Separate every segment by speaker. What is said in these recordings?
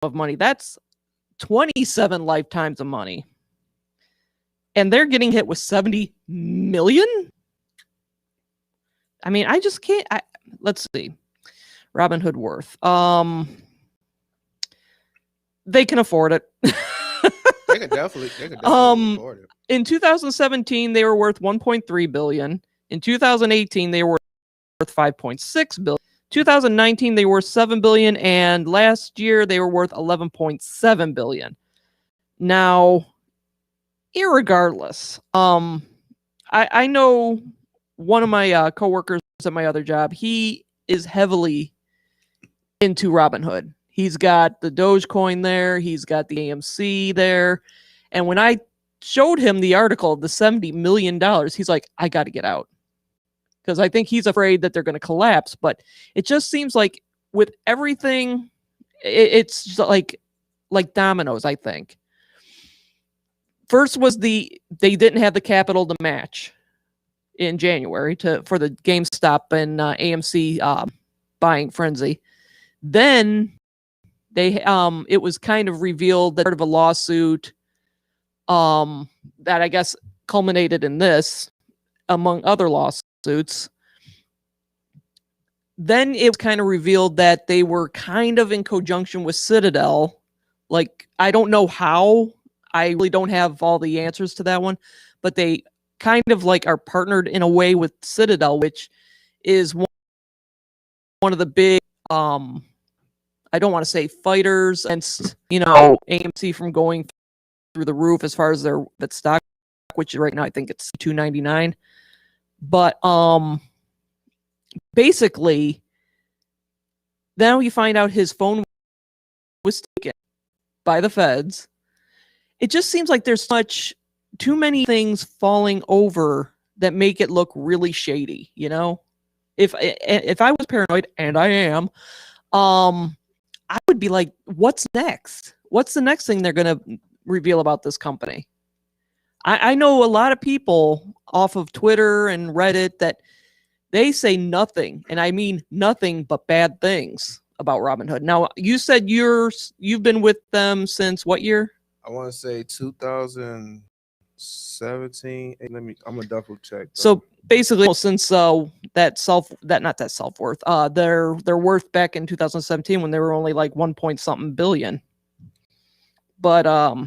Speaker 1: of money. That's 27 lifetimes of money. And they're getting hit with 70 million? I mean, I just can't. Let's see. Robinhood worth. They can afford it.
Speaker 2: They could definitely afford it.
Speaker 1: In 2017, they were worth 1.3 billion. In 2018, they were worth 5.6 billion. 2019, they were 7 billion, and last year they were worth 11.7 billion. Now, irregardless, I know one of my coworkers at my other job. He is heavily into Robinhood. He's got the Dogecoin there. He's got the AMC there. And when I showed him the article of the $70 million, he's like, I got to get out. Because I think he's afraid that they're going to collapse. But it just seems like with everything, it's like dominoes, I think. First was they didn't have the capital to match in January for the GameStop and AMC buying frenzy. Then it was kind of revealed that part of a lawsuit that I guess culminated in this, among other lawsuits. Then it was kind of revealed that they were kind of in conjunction with Citadel. Like, I don't know how. I really don't have all the answers to that one, but they kind of like are partnered in a way with Citadel, which is one of the big, I don't want to say fighters against, AMC from going through the roof as far as their stock, which right now I think it's $2.99. But basically, now you find out his phone was taken by the feds. It just seems like there's too many things falling over that make it look really shady, If I was paranoid, and I am, I would be like, what's next? What's the next thing they're going to reveal about this company? I know a lot of people off of Twitter and Reddit that they say nothing, and I mean nothing but bad things about Robinhood. Now, you said you've been with them since what year?
Speaker 2: I want to say 2017. I'm gonna double check.
Speaker 1: So basically, since their worth back in 2017 when they were only like 1 point something billion. But I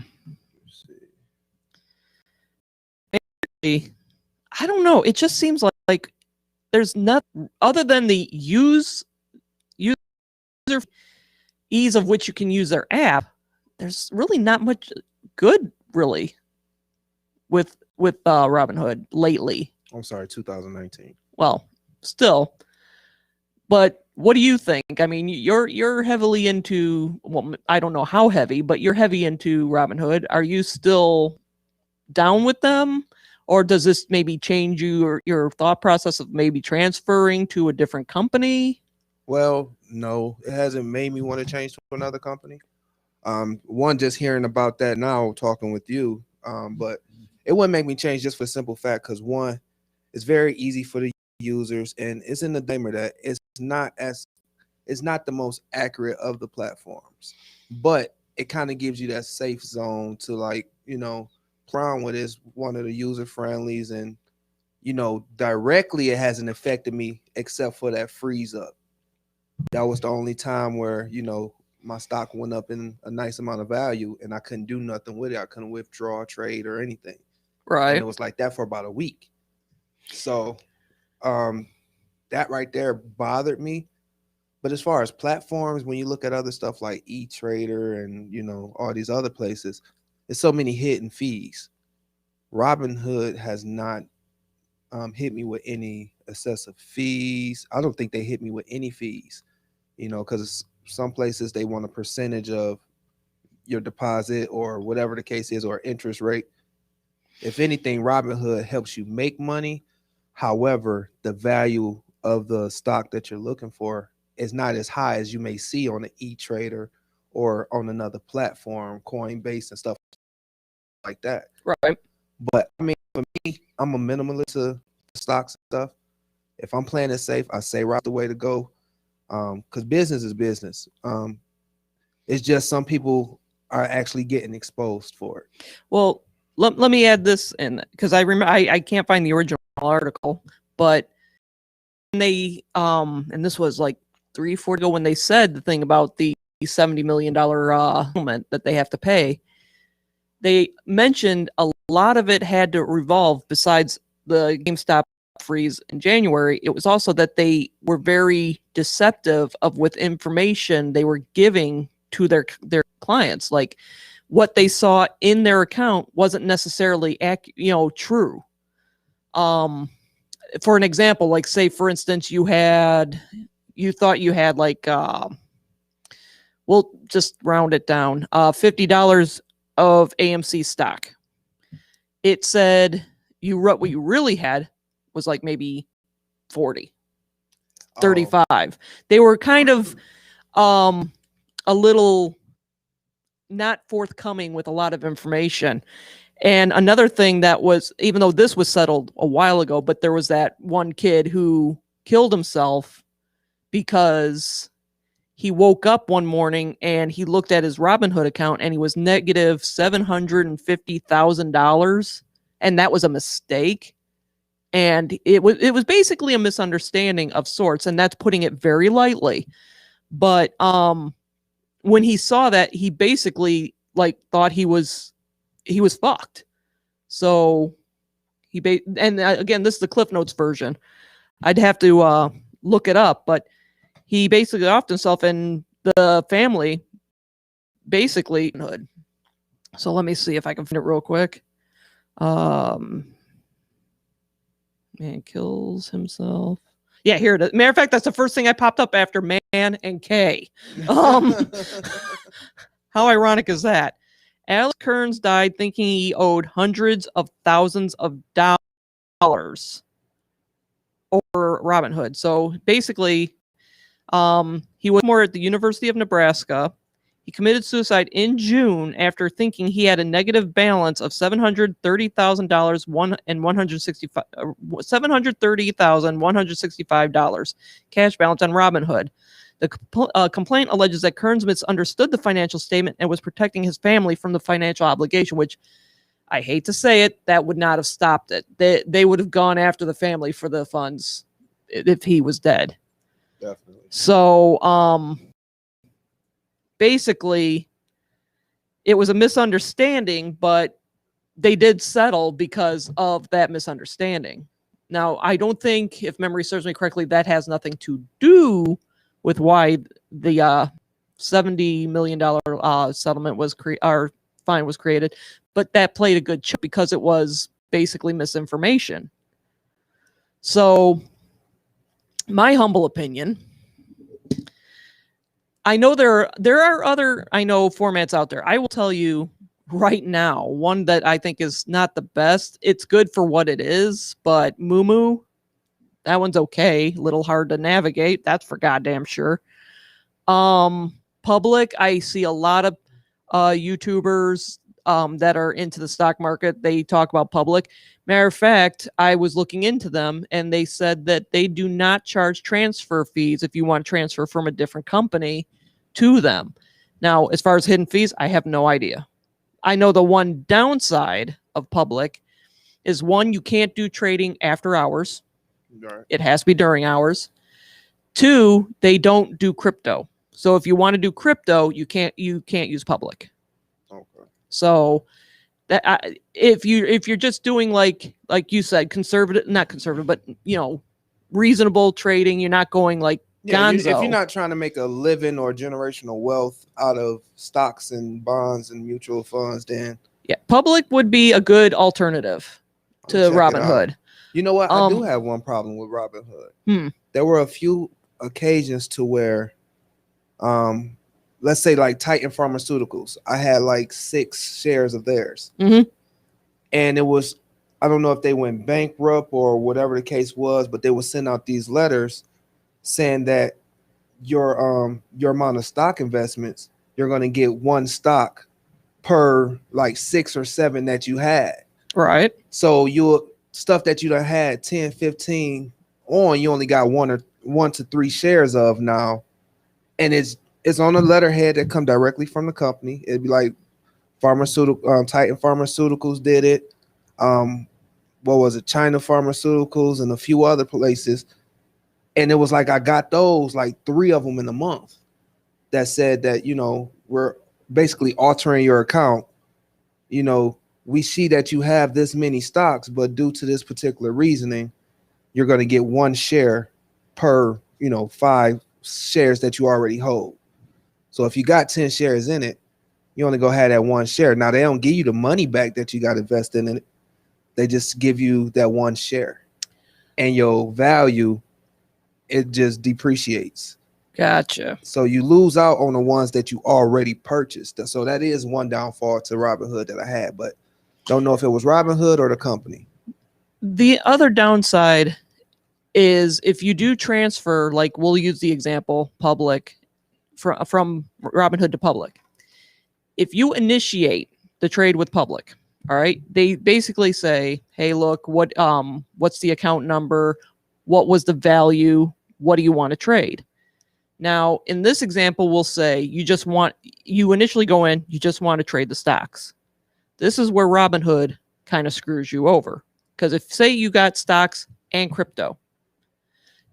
Speaker 1: don't know. It just seems like there's nothing other than the user ease of which you can use their app. There's really not much good, really, with Robinhood lately.
Speaker 2: I'm sorry, 2019.
Speaker 1: Well, still, but what do you think? I mean, you're heavily into, well, I don't know how heavy, but you're heavy into Robinhood. Are you still down with them, or does this maybe change your thought process of maybe transferring to a different company?
Speaker 2: Well, no, it hasn't made me want to change to another company. One, just hearing about that now, talking with you, but it wouldn't make me change just for the simple fact, because one, it's very easy for the users, and it's in the disclaimer that it's not the most accurate of the platforms, but it kind of gives you that safe zone to play around with. Is one of the user friendlies, and directly it hasn't affected me except for that freeze up. That was the only time where my stock went up in a nice amount of value and I couldn't do nothing with it. I couldn't withdraw, trade, or anything.
Speaker 1: Right.
Speaker 2: And it was like that for about a week. So that right there bothered me. But as far as platforms, when you look at other stuff like eTrader and all these other places, there's so many hidden fees. Robinhood has not hit me with any excessive fees. I don't think they hit me with any fees, because some places they want a percentage of your deposit or whatever the case is, or interest rate. If anything, Robinhood helps you make money. However, the value of the stock that you're looking for is not as high as you may see on the eTrader or on another platform, Coinbase and stuff like that.
Speaker 1: Right.
Speaker 2: But I mean, for me, I'm a minimalist to stocks and stuff. If I'm playing it safe, I say right the way to go. Because business is business. It's just some people are actually getting exposed for it.
Speaker 1: Well, let me add this in, because I remember I can't find the original article, but they and this was like 3-4 ago when they said the thing about the $70 million settlement that they have to pay. They mentioned a lot of it had to revolve, besides the GameStop freeze in January, it was also that they were very deceptive of with information they were giving to their clients. Like what they saw in their account wasn't necessarily true. For an example, like say for instance you thought you had like we'll just round it down, $50 of AMC stock. It said what you really had was like maybe 40, 35. They were kind of a little not forthcoming with a lot of information. And another thing that was, even though this was settled a while ago, but there was that one kid who killed himself because he woke up one morning and he looked at his Robinhood account and he was negative $750,000, and that was a mistake. And it was basically a misunderstanding of sorts, and that's putting it very lightly. But when he saw that, he basically like thought he was fucked. So and again, this is the Cliff Notes version. I'd have to look it up, but he basically offed himself, and the family basically. So let me see if I can find it real quick. Man kills himself. Yeah, here it is. Matter of fact, that's the first thing I popped up after man and K. How ironic is that? Alex Kearns died thinking he owed hundreds of thousands of dollars over Robinhood. So basically, he was more at the University of Nebraska. He committed suicide in June after thinking he had a negative balance of $730,165 cash balance on Robinhood. The complaint alleges that Kearns misunderstood the financial statement and was protecting his family from the financial obligation, which I hate to say it, that would not have stopped it. They would have gone after the family for the funds if he was dead.
Speaker 2: Definitely.
Speaker 1: So, basically, it was a misunderstanding, but they did settle because of that misunderstanding. Now, I don't think, if memory serves me correctly, that has nothing to do with why the $70 million settlement was fine was created, but that played a good chunk because it was basically misinformation. So, my humble opinion, I know there are other formats out there. I will tell you right now, one that I think is not the best. It's good for what it is, but Moo, that one's okay. A little hard to navigate. That's for goddamn sure. Public, I see a lot of YouTubers that are into the stock market. They talk about Public. Matter of fact, I was looking into them, and they said that they do not charge transfer fees if you want to transfer from a different company to them. Now, as far as hidden fees, I have no idea. I know the one downside of Public is, one, you can't do trading after hours.
Speaker 2: Right.
Speaker 1: It has to be during hours. Two, they don't do crypto. So if you want to do crypto, you can't use Public.
Speaker 2: Okay.
Speaker 1: So that if you're just doing like you said, not conservative, but reasonable trading, you're not going like Gonzo.
Speaker 2: If you're not trying to make a living or generational wealth out of stocks and bonds and mutual funds, then
Speaker 1: Public would be a good alternative to Robinhood.
Speaker 2: You know what? I do have one problem with Robinhood. There were a few occasions to where, let's say like Titan Pharmaceuticals, I had like 6 shares of theirs.
Speaker 1: Mm-hmm.
Speaker 2: And it was, I don't know if they went bankrupt or whatever the case was, but they would send out these letters saying that your amount of stock investments, you're going to get 1 stock per like 6 or 7 that you had.
Speaker 1: Right.
Speaker 2: So your stuff that you done had 10, 15 on, you only got 1 to 3 shares of now. And it's It's on a letterhead that come directly from the company. It'd be like pharmaceutical, Titan Pharmaceuticals did it. What was it? China Pharmaceuticals and a few other places. And it was like I got those like 3 of them in a month that said that, we're basically altering your account. We see that you have this many stocks, but due to this particular reasoning, you're going to get 1 share per, 5 shares that you already hold. So if you got 10 shares in it, you only go have that 1 share. Now they don't give you the money back that you got invested in it. They just give you that 1 share, and your value, it just depreciates.
Speaker 1: Gotcha.
Speaker 2: So you lose out on the ones that you already purchased. So that is one downfall to Robinhood that I had, but don't know if it was Robinhood or the company.
Speaker 1: The other downside is if you do transfer, like we'll use the example public from Robinhood to public. If you initiate the trade with public, all right, they basically say, hey, look, what's the account number? What was the value? What do you want to trade? Now, in this example, we'll say you initially go in, you just want to trade the stocks. This is where Robinhood kind of screws you over. Because if, say, you got stocks and crypto,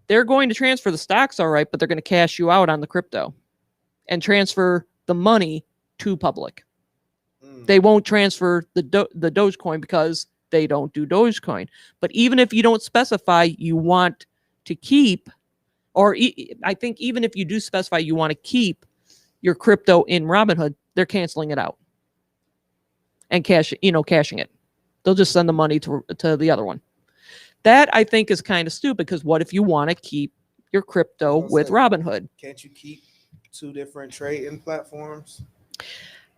Speaker 1: they're going to transfer the stocks, all right, but they're going to cash you out on the crypto and transfer the money to public. They won't transfer the Dogecoin because they don't do Dogecoin. But even if you don't specify you want to keep, or I think even if you do specify you want to keep your crypto in Robinhood, they're canceling it out and cashing it. They'll just send the money to the other one. That I think is kind of stupid, because what if you want to keep your crypto with Robinhood?
Speaker 2: Can't you keep 2 different trading platforms?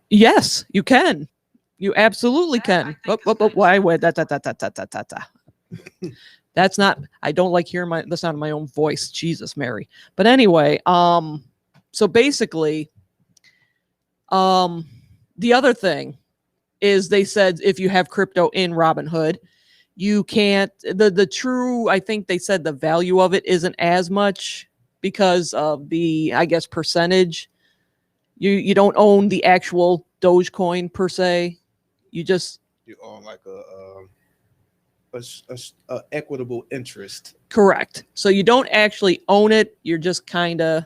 Speaker 1: Yes, you can. You absolutely can. Why? That's not. I don't like hearing the sound of my own voice. Jesus, Mary. But anyway, so basically, the other thing is they said if you have crypto in Robinhood, you can't. The true. I think they said the value of it isn't as much because of the, I guess, percentage. You don't own the actual Dogecoin per se. You
Speaker 2: own like a equitable interest.
Speaker 1: Correct. So you don't actually own it. You're just kind of,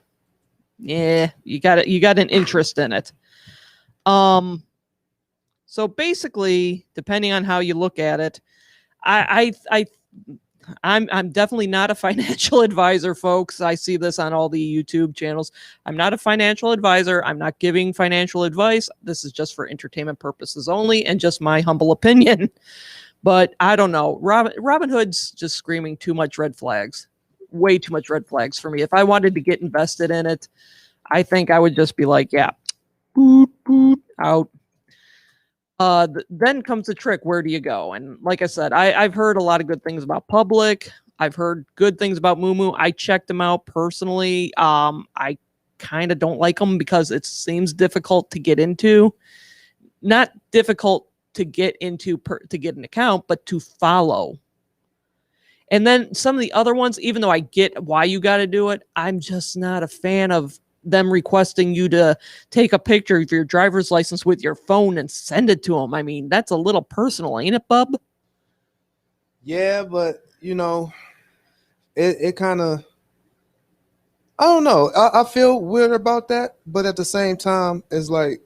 Speaker 1: you got an interest in it. So basically, depending on how you look at it, I'm definitely not a financial advisor, folks. I see this on all the YouTube channels. I'm not a financial advisor. I'm not giving financial advice. This is just for entertainment purposes only, and just my humble opinion. But I don't know. Robinhood's just screaming too much red flags. Way too much red flags for me. If I wanted to get invested in it, I think I would just be like, yeah, boot, out. Then comes the trick. Where do you go? And like I said, I've heard a lot of good things about Public. I've heard good things about Moomoo. I checked them out personally. I kind of don't like them because it seems difficult to get into. Not difficult to get into to get an account, but to follow. And then some of the other ones, even though I get why you got to do it, I'm just not a fan of them requesting you to take a picture of your driver's license with your phone and send it to them. I mean, that's a little personal, ain't it, bub?
Speaker 2: Yeah, but it kind of, I don't know. I feel weird about that, but at the same time, it's like,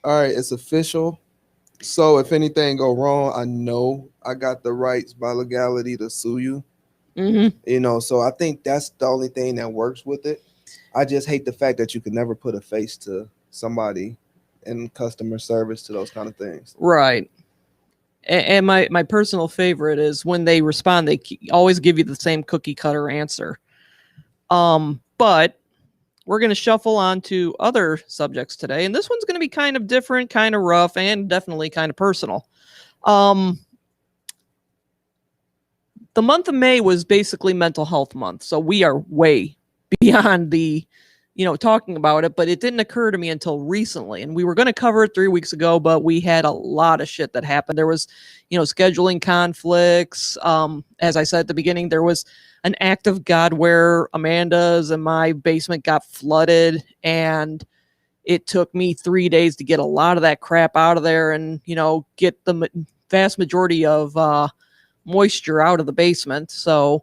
Speaker 2: all right, it's official. So if anything go wrong, I know I got the rights by legality to sue you.
Speaker 1: Mm-hmm.
Speaker 2: So I think that's the only thing that works with it. I just hate the fact that you could never put a face to somebody in customer service to those kind of things.
Speaker 1: Right. And my personal favorite is when they respond, they always give you the same cookie cutter answer. But we're going to shuffle on to other subjects today. And this one's going to be kind of different, kind of rough, and definitely kind of personal. The month of May was basically mental health month. So we are way beyond the talking about it, but it didn't occur to me until recently. And we were going to cover it 3 weeks ago, but we had a lot of shit that happened. There was, scheduling conflicts. As I said at the beginning, there was an act of God where Amanda's and my basement got flooded, and it took me 3 days to get a lot of that crap out of there and, get the vast majority of moisture out of the basement. So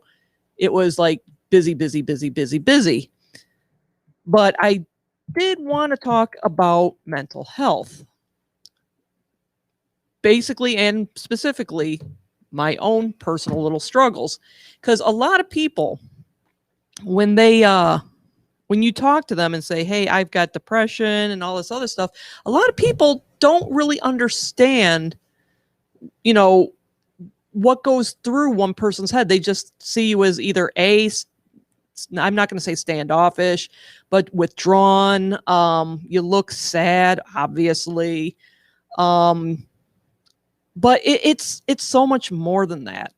Speaker 1: it was like busy, busy, busy, busy, busy. But I did want to talk about mental health. Basically and specifically, my own personal little struggles. Because a lot of people, when you talk to them and say, hey, I've got depression and all this other stuff, a lot of people don't really understand, what goes through one person's head. They just see you as either I'm not going to say standoffish, but withdrawn. You look sad, obviously. But it's so much more than that.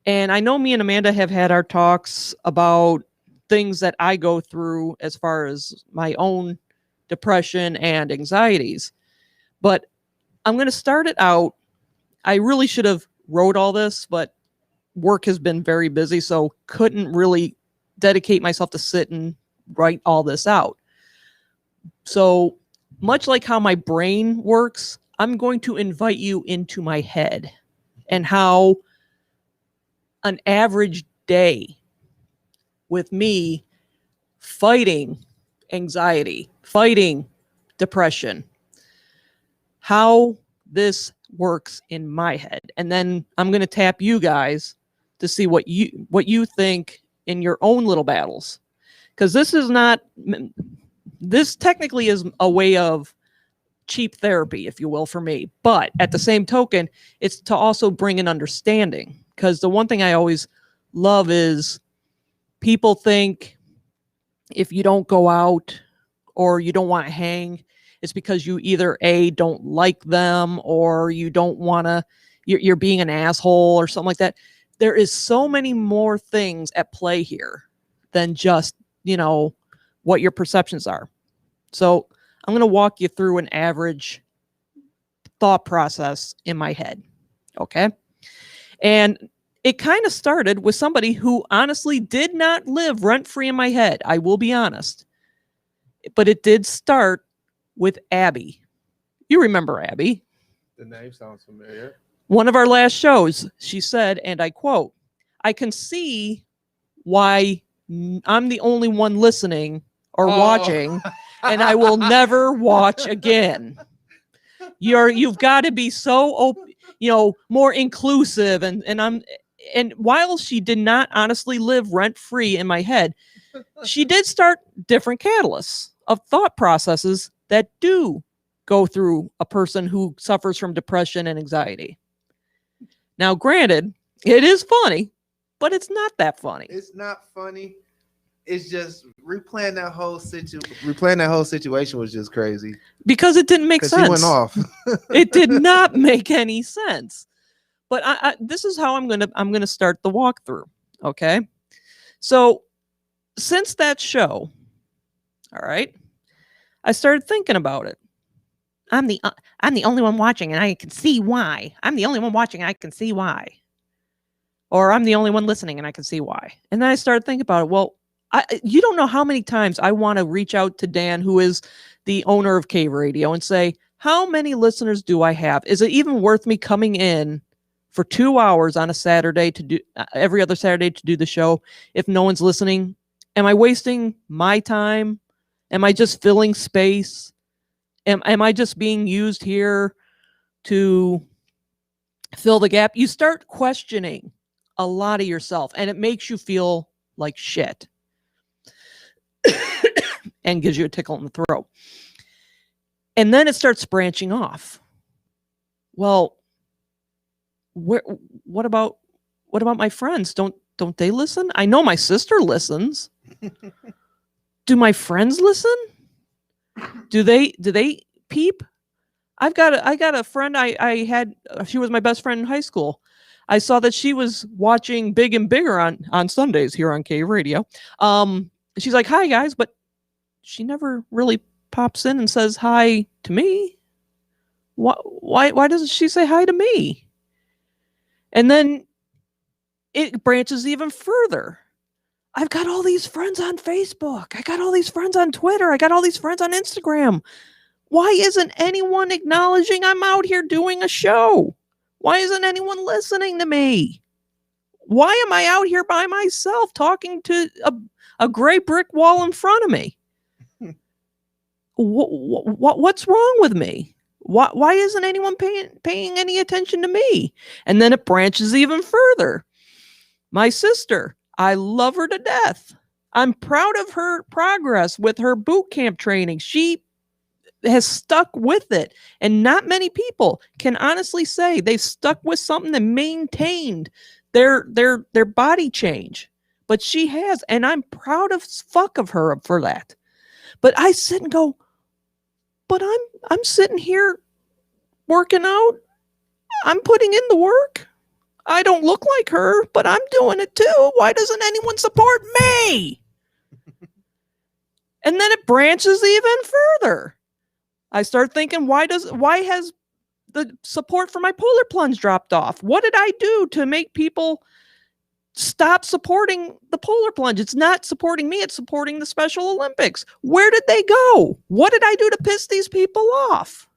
Speaker 1: And I know me and Amanda have had our talks about things that I go through as far as my own depression and anxieties. But I'm going to start it out. I really should have wrote all this, but work has been very busy, so couldn't really dedicate myself to sit and write all this out. So much like how my brain works, I'm going to invite you into my head and how an average day with me fighting anxiety, fighting depression, how this works in my head. And then I'm going to tap you guys to see what you think in your own little battles. Because this technically is a way of cheap therapy, if you will, for me. But at the same token, it's to also bring an understanding. Because the one thing I always love is people think if you don't go out or you don't want to hang, it's because you either A, don't like them, or you don't want to, you're being an asshole or something like that. There is so many more things at play here than just, what your perceptions are. So I'm going to walk you through an average thought process in my head. Okay. And it kind of started with somebody who honestly did not live rent-free in my head. I will be honest. But it did start with Abby. You remember Abby.
Speaker 2: The name sounds familiar.
Speaker 1: One of our last shows, she said, and I quote, "I can see why I'm the only one listening or watching, and I will never watch again. You've got to be so more inclusive." And while she did not honestly live rent-free in my head, she did start different catalysts of thought processes that do go through a person who suffers from depression and anxiety. Now, granted, it is funny, but it's not that funny.
Speaker 2: It's not funny. It's just replaying that whole situation was just crazy.
Speaker 1: Because it didn't make sense.
Speaker 2: He went off.
Speaker 1: It did not make any sense. But this is how I'm gonna start the walkthrough. Okay. So since that show, all right, I started thinking about it. I'm the only one watching, and I can see why. I'm the only one watching, and I can see why. Or I'm the only one listening, and I can see why. And then I started thinking about it. Well, you don't know how many times I want to reach out to Dan, who is the owner of Cave Radio, and say, how many listeners do I have? Is it even worth me coming in for 2 hours on a Saturday to do every other Saturday to do the show if no one's listening? Am I wasting my time? Am I just filling space? Am I just being used here to fill the gap? You start questioning a lot of yourself, and it makes you feel like shit and gives you a tickle in the throat. And then it starts branching off. Well, what about my friends? Don't they listen? I know my sister listens. Do my friends listen? Do they peep? I got a friend I had. She was my best friend in high school. I saw that she was watching Big and Bigger on Sundays here on Cave Radio. She's like, "Hi guys," but she never really pops in and says hi to me. Why doesn't she say hi to me? And then it branches even further. I've got all these friends on Facebook. I got all these friends on Twitter. I got all these friends on Instagram. Why isn't anyone acknowledging I'm out here doing a show? Why isn't anyone listening to me? Why am I out here by myself talking to a gray brick wall in front of me? What's wrong with me? Why isn't anyone paying any attention to me? And then it branches even further. My sister, I love her to death. I'm proud of her progress with her boot camp training. She has stuck with it. And not many people can honestly say they've stuck with something and maintained their body change. But she has, and I'm proud of fuck of her for that. But I sit and go, but I'm sitting here working out. I'm putting in the work. I don't look like her, but I'm doing it too. Why doesn't anyone support me? And then it branches even further. I start thinking, why has the support for my polar plunge dropped off? What did I do to make people stop supporting the polar plunge? It's not supporting me, it's supporting the Special Olympics. Where did they go? What did I do to piss these people off?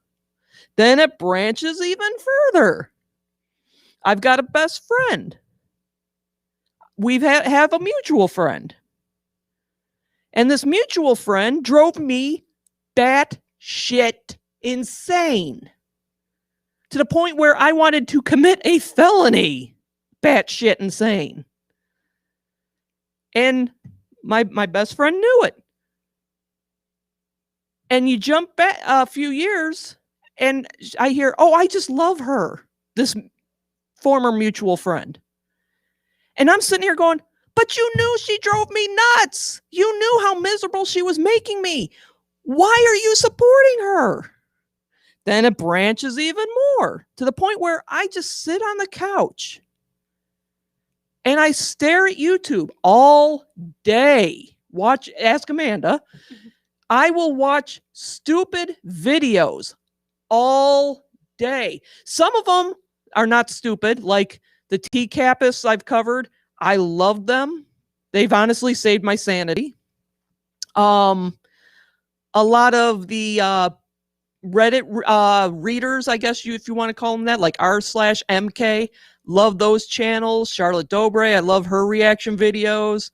Speaker 1: Then it branches even further. I've got a best friend. We have a mutual friend. And this mutual friend drove me batshit insane to the point where I wanted to commit a felony. Batshit insane. And my best friend knew it. And you jump back a few years and I hear, oh, I just love her. This former mutual friend. And I'm sitting here going, but you knew she drove me nuts. You knew how miserable she was making me. Why are you supporting her? Then it branches even more to the point where I just sit on the couch and I stare at YouTube all day. Ask Amanda. I will watch stupid videos all day. Some of them are not stupid, like the T-Capus I've covered. I love them. They've honestly saved my sanity. A lot of the Reddit readers, I guess if you want to call them that, like r/MK, love those channels. Charlotte Dobre, I love her reaction videos.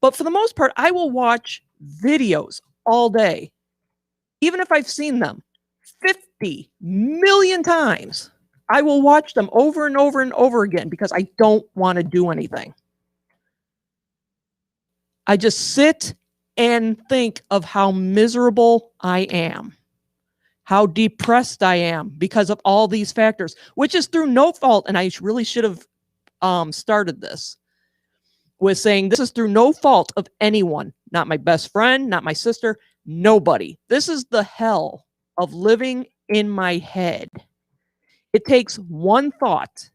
Speaker 1: But for the most part, I will watch videos all day, even if I've seen them 50 million times. I will watch them over and over and over again because I don't want to do anything. I just sit and think of how miserable I am, how depressed I am because of all these factors, which is through no fault. And I really should have started this with saying this is through no fault of anyone, not my best friend, not my sister, nobody. This is the hell of living in my head. It takes one thought,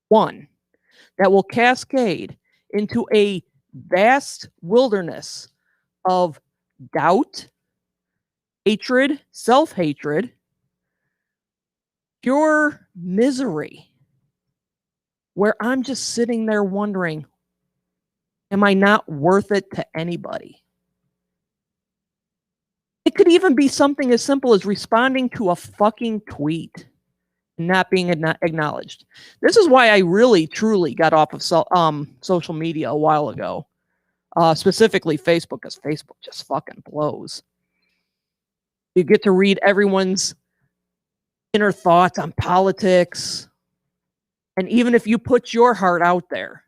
Speaker 1: one, that will cascade into a vast wilderness of doubt, hatred, self-hatred, pure misery, where I'm just sitting there wondering, am I not worth it to anybody? It could even be something as simple as responding to a fucking tweet and not being acknowledged. This is why I really, truly got off of social media a while ago. Specifically Facebook, because Facebook just fucking blows. You get to read everyone's inner thoughts on politics. And even if you put your heart out there,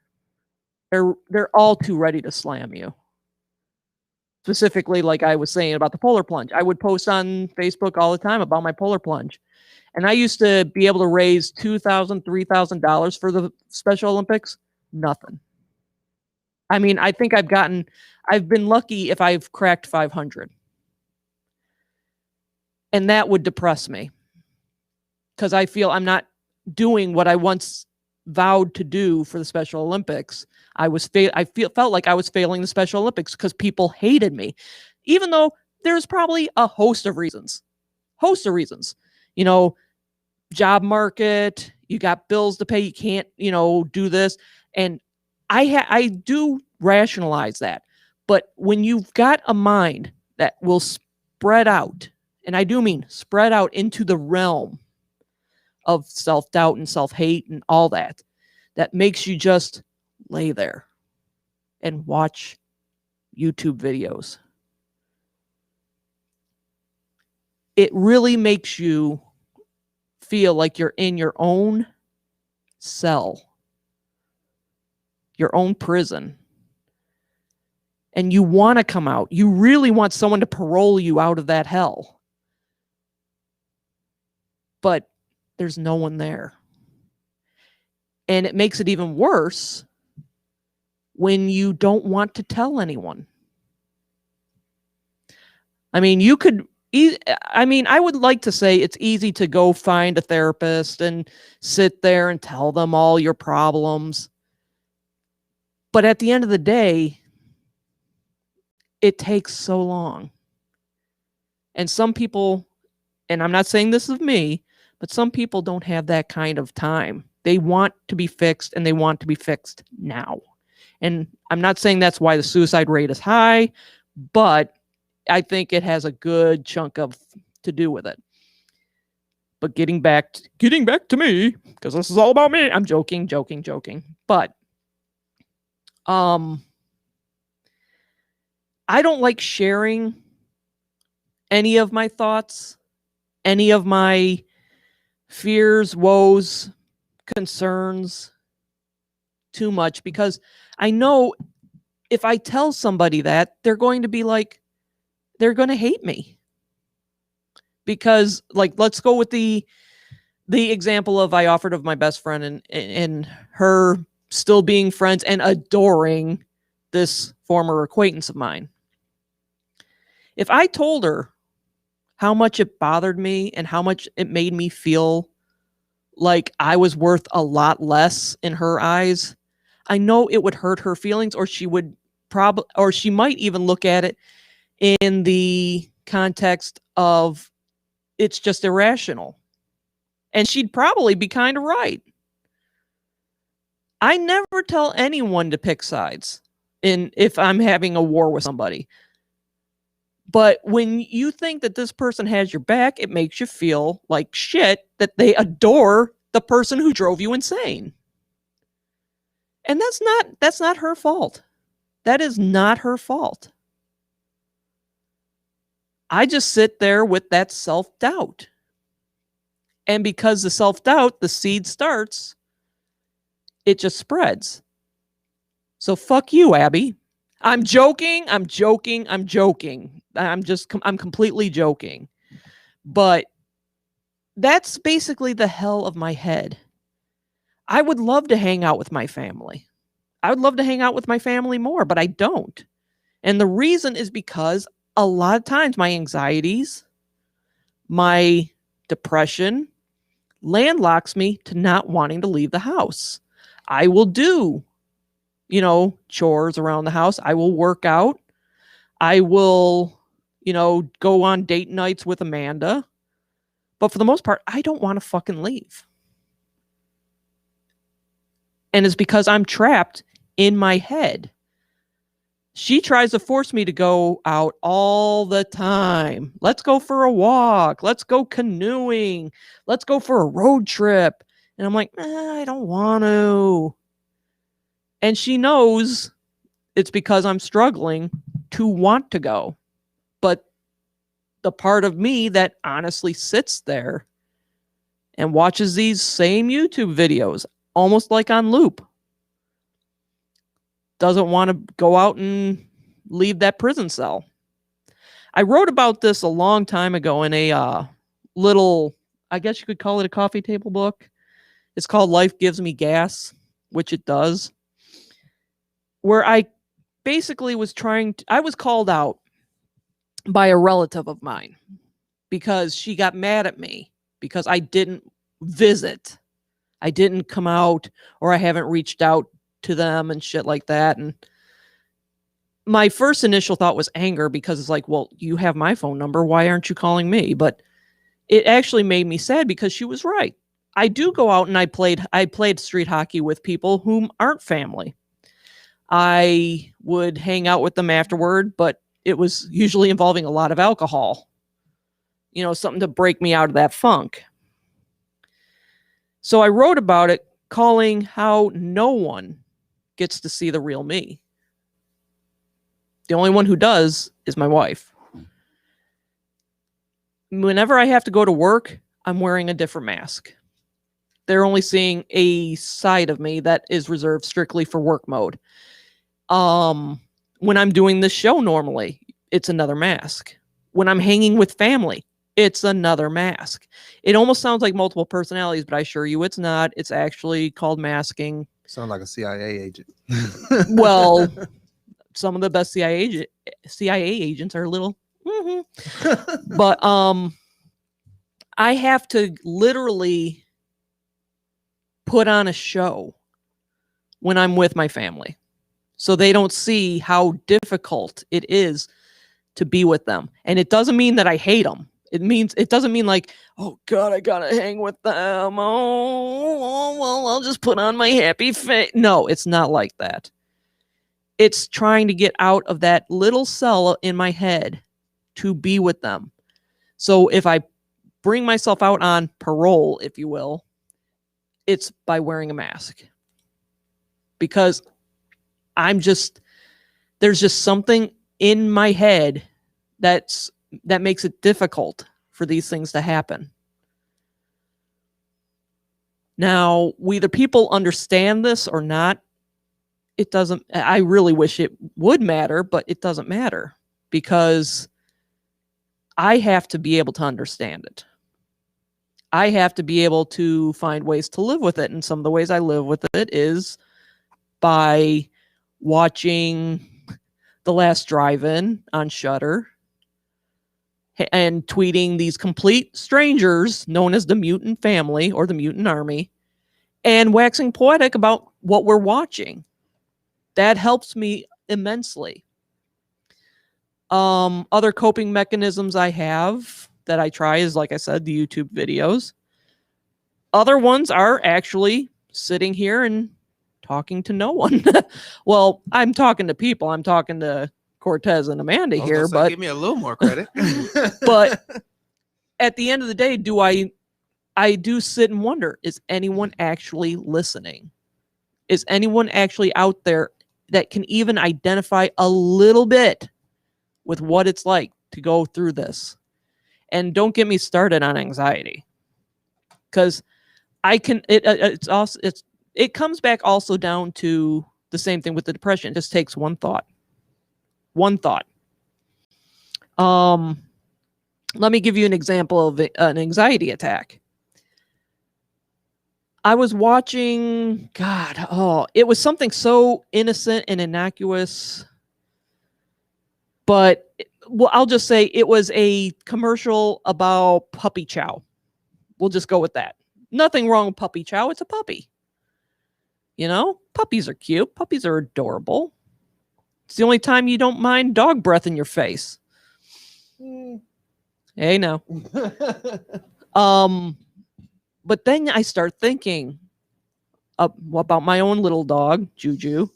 Speaker 1: they're all too ready to slam you. Specifically, like I was saying about the polar plunge. I would post on Facebook all the time about my polar plunge. And I used to be able to raise $2,000, $3,000 for the Special Olympics. Nothing. I mean, I think I've been lucky if I've cracked 500. And that would depress me because I feel I'm not doing what I once vowed to do for the Special Olympics. I felt like I was failing the Special Olympics because people hated me. even though there's probably a host of reasons. You know, job market, you got bills to pay, you can't, do this. And I do rationalize that. But when you've got a mind that will spread out, and I do mean spread out into the realm of self-doubt and self-hate and all that, that makes you just lay there and watch YouTube videos. It really makes you feel like you're in your own cell, your own prison. And you want to come out. You really want someone to parole you out of that hell. But there's no one there. And it makes it even worse when you don't want to tell anyone. I mean, I would like to say it's easy to go find a therapist and sit there and tell them all your problems. But at the end of the day, it takes so long. And some people, and I'm not saying this of me, but some people don't have that kind of time. They want to be fixed, and they want to be fixed now. And I'm not saying that's why the suicide rate is high, but I think it has a good chunk to do with it. But getting back to me, because this is all about me. I'm joking. But I don't like sharing any of my thoughts, any of my fears, woes, concerns too much, because I know if I tell somebody that, they're going to be like, they're going to hate me. Because, like, let's go with the example of I offered of my best friend and her still being friends and adoring this former acquaintance of mine. If I told her how much it bothered me and how much it made me feel like I was worth a lot less in her eyes, I know it would hurt her feelings, or she might even look at it in the context of it's just irrational. And she'd probably be kind of right. I never tell anyone to pick sides if I'm having a war with somebody. But when you think that this person has your back, it makes you feel like shit that they adore the person who drove you insane. And that's not her fault. That is not her fault. I just sit there with that self-doubt. And because the self-doubt, the seed starts, it just spreads. So fuck you, Abby. I'm joking. I'm completely joking. But that's basically the hell of my head. I would love to hang out with my family. I would love to hang out with my family more, but I don't. And the reason is because a lot of times my anxieties, my depression landlocks me to not wanting to leave the house. I will do, chores around the house. I will work out. I will, go on date nights with Amanda. But for the most part, I don't want to fucking leave. And it's because I'm trapped in my head. She tries to force me to go out all the time. Let's go for a walk. Let's go canoeing. Let's go for a road trip. And I'm like, I don't want to. And she knows it's because I'm struggling to want to go. But the part of me that honestly sits there and watches these same YouTube videos, almost like on loop, doesn't want to go out and leave that prison cell. I wrote about this a long time ago in a little, I guess you could call it a coffee table book. It's called Life Gives Me Gas, which it does, where I basically I was called out by a relative of mine because she got mad at me because I didn't visit. I didn't come out, or I haven't reached out to them and shit like that. And my first initial thought was anger, because it's like, well, you have my phone number. Why aren't you calling me? But it actually made me sad, because she was right. I do go out and I played street hockey with people whom aren't family. I would hang out with them afterward, but it was usually involving a lot of alcohol. Something to break me out of that funk. So I wrote about it, calling how no one gets to see the real me. The only one who does is my wife. Whenever I have to go to work, I'm wearing a different mask. They're only seeing a side of me that is reserved strictly for work mode. When I'm doing this show normally, it's another mask. When I'm hanging with family, it's another mask. It almost sounds like multiple personalities, but I assure you it's not. It's actually called masking.
Speaker 2: Sound like a CIA agent.
Speaker 1: Well, some of the best CIA agents are little. But I have to literally put on a show when I'm with my family, so they don't see how difficult it is to be with them. And it doesn't mean that I hate them. It doesn't mean like, oh God, I gotta hang with them. Oh, well, I'll just put on my happy face. No, it's not like that. It's trying to get out of that little cell in my head to be with them. So if I bring myself out on parole, if you will, it's by wearing a mask. Because there's just something in my head that makes it difficult for these things to happen. Now, whether people understand this or not, I really wish it would matter, but it doesn't matter, because I have to be able to understand it. I have to be able to find ways to live with it. And some of the ways I live with it is by watching The Last Drive-In on Shudder and tweeting these complete strangers known as the Mutant Family or the Mutant Army and waxing poetic about what we're watching. That helps me immensely. Other coping mechanisms I have that I try is, like I said, the YouTube videos. Other ones are actually sitting here and talking to no one. Well, I'm talking to people. I'm talking to Cortez and Amanda here, but
Speaker 2: give me a little more credit.
Speaker 1: But at the end of the day, I do sit and wonder, is anyone actually listening? Is anyone actually out there that can even identify a little bit with what it's like to go through this? And don't get me started on anxiety, because it comes back also down to the same thing with the depression. It just takes one thought. Let me give you an example of an anxiety attack. I was watching, it was something so innocent and innocuous, but I'll just say it was a commercial about puppy chow. We'll just go with that. Nothing wrong with puppy chow. It's a puppy. Puppies are cute. Puppies are adorable. It's the only time you don't mind dog breath in your face. Hey, no. But then I start thinking about my own little dog, Juju.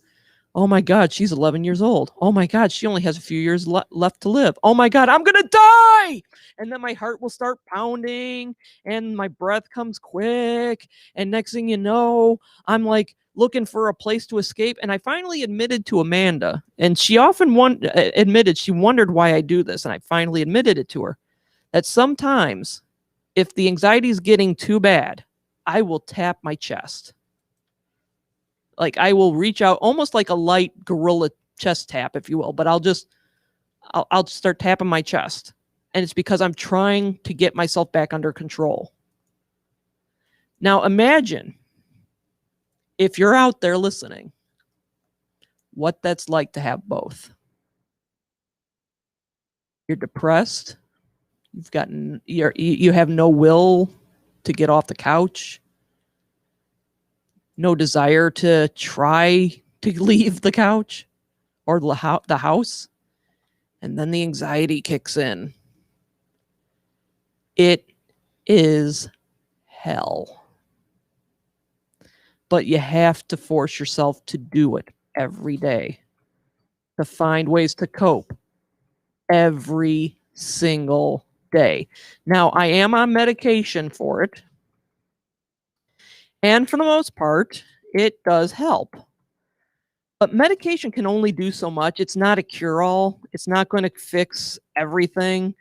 Speaker 1: Oh my God, she's 11 years old. Oh my God, she only has a few years left to live. Oh my God, I'm going to die. And then my heart will start pounding and my breath comes quick. And next thing you know, I'm like looking for a place to escape. And I finally admitted to Amanda, and she often admitted she wondered why I do this. And I finally admitted it to her, that sometimes if the anxiety is getting too bad, I will tap my chest. Like I will reach out almost like a light gorilla chest tap, if you will, but I'll start tapping my chest. And it's because I'm trying to get myself back under control. Now imagine if you're out there listening, what that's like to have both. You're depressed. You have no will to get off the couch. No desire to try to leave the couch or the house, and then the anxiety kicks in. It is hell. But you have to force yourself to do it every day, to find ways to cope every single day. Now, I am on medication for it. And for the most part, it does help. But medication can only do so much. It's not a cure-all. It's not going to fix everything.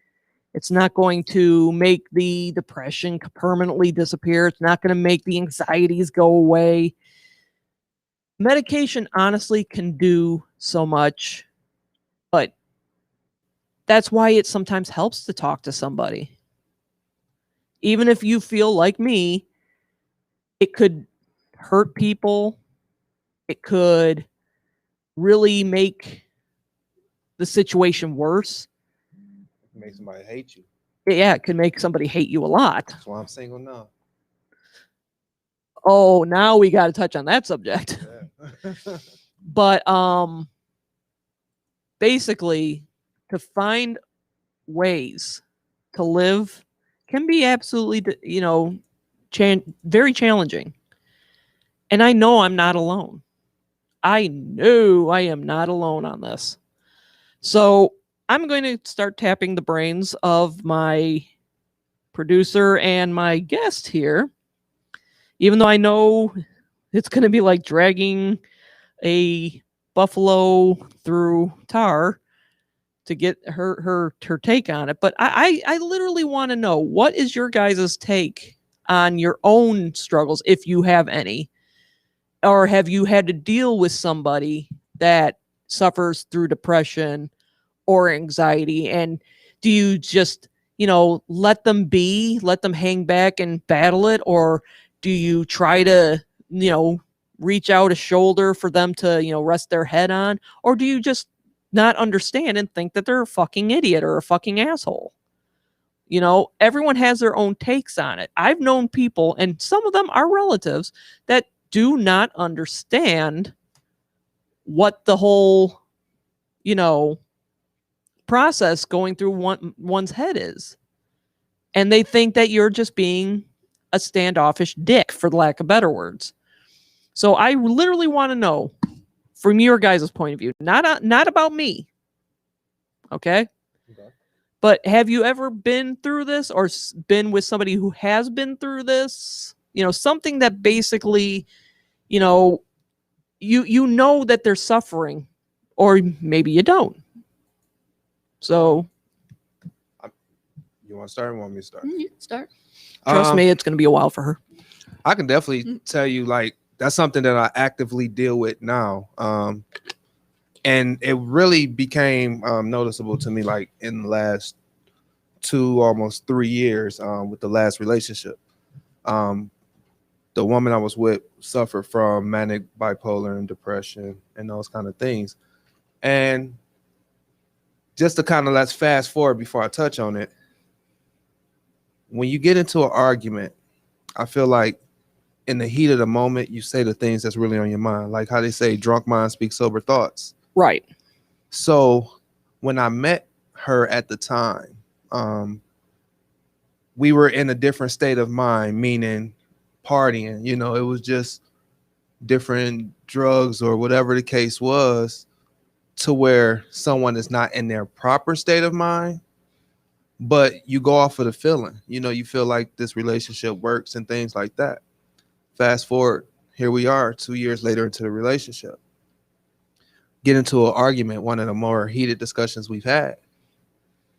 Speaker 1: It's not going to make the depression permanently disappear. It's not going to make the anxieties go away. Medication honestly can do so much, but that's why it sometimes helps to talk to somebody. Even if you feel like me, it could hurt people. It could really make the situation worse.
Speaker 2: Make somebody hate you.
Speaker 1: Yeah, it could make somebody hate you a lot.
Speaker 2: That's why I'm single now.
Speaker 1: Oh, now we got to touch on that subject.
Speaker 2: Yeah.
Speaker 1: But basically, to find ways to live can be absolutely, very challenging. And I know I'm not alone. I know I am not alone on this. So I'm going to start tapping the brains of my producer and my guest here, even though I know it's going to be like dragging a buffalo through tar to get her take on it. But I literally want to know, what is your guys' take on your own struggles, if you have any? Or have you had to deal with somebody that suffers through depression or anxiety? And do you just, let them hang back and battle it? Or do you try to, reach out a shoulder for them to, rest their head on? Or do you just not understand and think that they're a fucking idiot or a fucking asshole? Everyone has their own takes on it. I've known people, and some of them are relatives, that do not understand what the whole, process going through one's head is. And they think that you're just being a standoffish dick, for the lack of better words. So I literally want to know, from your guys' point of view, not about me. Okay? But have you ever been through this, or been with somebody who has been through this? Something that basically, you know that they're suffering, or maybe you don't. So,
Speaker 2: you want to start or want me to start?
Speaker 1: You start. Trust me, it's going to be a while for her.
Speaker 2: I can definitely tell you, like, that's something that I actively deal with now. And it really became noticeable to me, like, in the last 2, almost 3 years with the last relationship. The woman I was with suffered from manic, bipolar, and depression and those kind of things. And just to kind of, let's fast forward before I touch on it. When you get into an argument, I feel like in the heat of the moment, you say the things that's really on your mind. Like how they say, drunk mind speaks sober thoughts.
Speaker 1: Right.
Speaker 2: So when I met her at the time, we were in a different state of mind, meaning partying. It was just different drugs or whatever the case was, to where someone is not in their proper state of mind, but you go off of the feeling. You feel like this relationship works and things like that. Fast forward, here we are 2 years later into the relationship. Get into an argument, one of the more heated discussions we've had.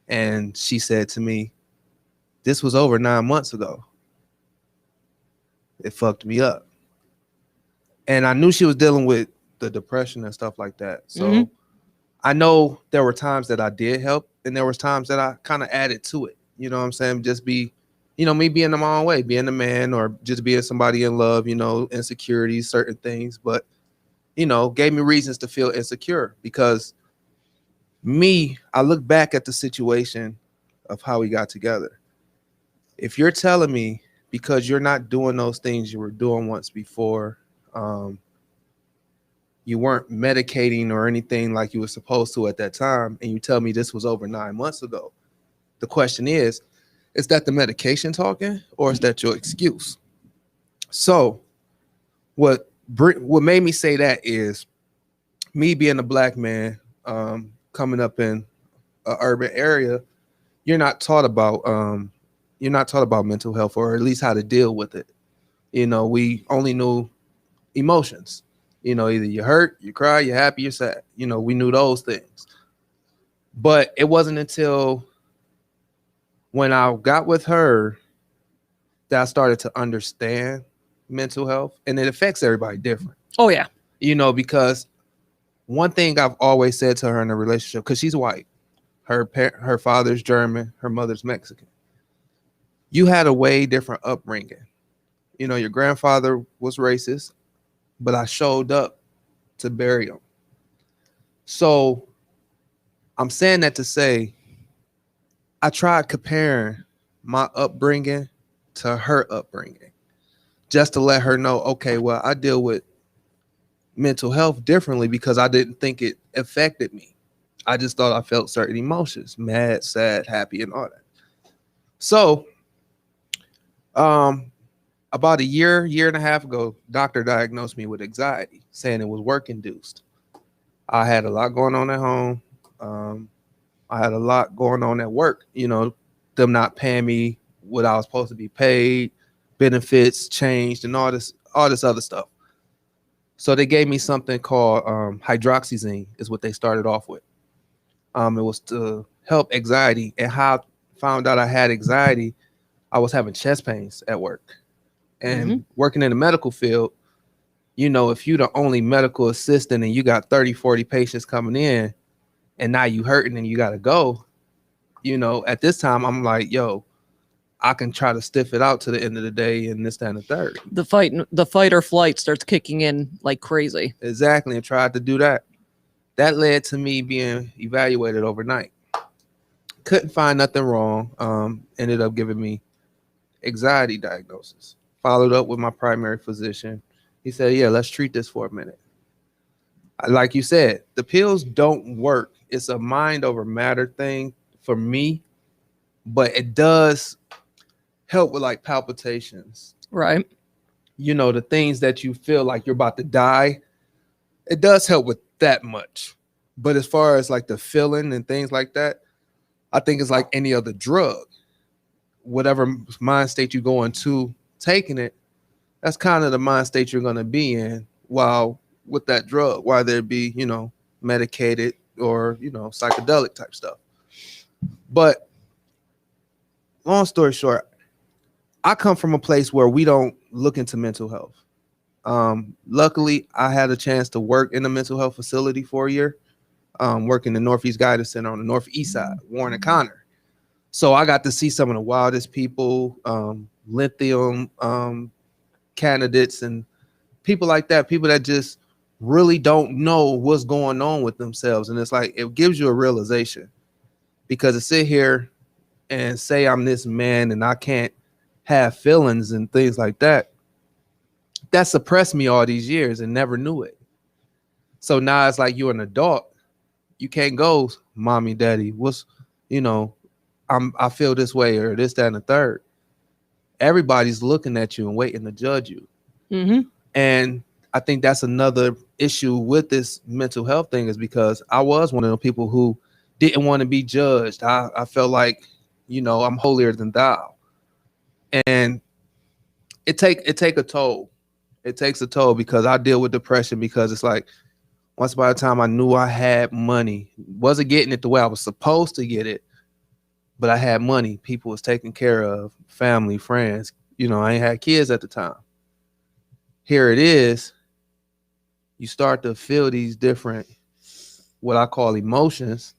Speaker 2: And she said to me, this was over 9 months ago. It fucked me up. And I knew she was dealing with the depression and stuff like that. So I know there were times that I did help, and there was times that I kind of added to it. You know what I'm saying? Just be, me being in my own way, being a man, or just being somebody in love, insecurities, certain things. But, gave me reasons to feel insecure, because I look back at the situation of how we got together. If you're telling me, because you're not doing those things you were doing once before, you weren't medicating or anything like you were supposed to at that time, and you tell me this was over 9 months ago. The question is that the medication talking, or is that your excuse? So what made me say that is me being a black man, coming up in an urban area. You're not taught about mental health, or at least how to deal with it. We only knew emotions. Either you hurt, you cry, you're happy, you're sad. We knew those things. But it wasn't until when I got with her that I started to understand mental health, and it affects everybody different.
Speaker 1: Oh yeah.
Speaker 2: Because one thing I've always said to her in a relationship, because she's white, her father's German, her mother's Mexican. You had a way different upbringing. Your grandfather was racist, but I showed up to bury him. So I'm saying that to say, I tried comparing my upbringing to her upbringing, just to let her know, okay, well, I deal with mental health differently because I didn't think it affected me. I just thought I felt certain emotions, mad, sad, happy, and all that. So about a year and a half ago, doctor diagnosed me with anxiety, saying it was work induced. I had a lot going on at home. I had a lot going on at work, them not paying me what I was supposed to be paid, benefits changed, and all this other stuff. So they gave me something called hydroxyzine, is what they started off with. It was to help anxiety. And how I found out I had anxiety, I was having chest pains at work. And working in the medical field, if you're the only medical assistant and you got 30, 40 patients coming in, and now you hurting and you got to go, at this time, I'm like, yo, I can try to stiff it out to the end of the day and this, that, and the third.
Speaker 1: The fight or flight starts kicking in like crazy.
Speaker 2: Exactly. And tried to do that. That led to me being evaluated overnight. Couldn't find nothing wrong. Ended up giving me anxiety diagnosis. Followed up with my primary physician. He said, yeah, let's treat this for a minute. Like you said, the pills don't work. It's a mind over matter thing for me, but it does help with like palpitations.
Speaker 1: Right.
Speaker 2: The things that you feel like you're about to die, it does help with that much. But as far as like the feeling and things like that, I think it's like any other drug. Whatever mind state you go into taking it, that's kind of the mind state you're going to be in while with that drug, whether it be, medicated or, psychedelic type stuff. But long story short, I come from a place where we don't look into mental health. Luckily, I had a chance to work in a mental health facility for a year, working the Northeast Guidance Center on the Northeast side, Warren and Connor. So I got to see some of the wildest people, lithium candidates and people like that, people that just really don't know what's going on with themselves. And it's like, it gives you a realization, because to sit here and say I'm this man and I can't have feelings and things like that, that suppressed me all these years and never knew it. So now it's like, you're an adult. You can't go, mommy, daddy, I feel this way or this, that, and the third. Everybody's looking at you and waiting to judge you. And I think that's another issue with this mental health thing, is because I was one of the people who didn't want to be judged. I felt like, I'm holier than thou. And it take a toll. It takes a toll, because I deal with depression, because it's like, once by the time I knew I had money, wasn't getting it the way I was supposed to get it, but I had money, people was taken care of, family, friends. I ain't had kids at the time. Here it is. You start to feel these different, what I call emotions,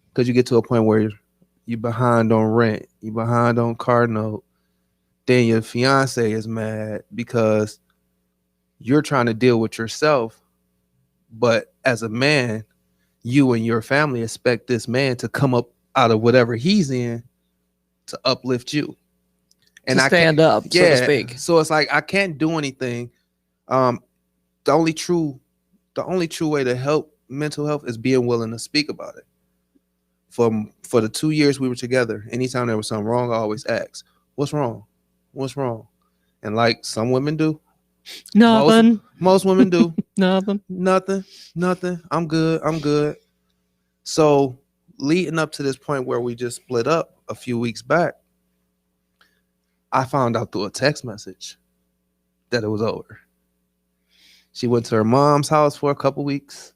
Speaker 2: because you get to a point where you're behind on rent, you're behind on car note. Then your fiance is mad because you're trying to deal with yourself. But as a man, you and your family expect this man to come up out of whatever he's in to uplift you. And
Speaker 1: to stand up, so to speak.
Speaker 2: So it's like, I can't do anything. The only the only true way to help mental health is being willing to speak about it. For the 2 years we were together, anytime there was something wrong, I always asked, "What's wrong? What's wrong?" And like some women do,
Speaker 1: Nothing.
Speaker 2: most women do,
Speaker 1: Nothing.
Speaker 2: nothing. I'm good. I'm good. So leading up to this point where we just split up a few weeks back, I found out through a text message that it was over. She went to her mom's house for a couple weeks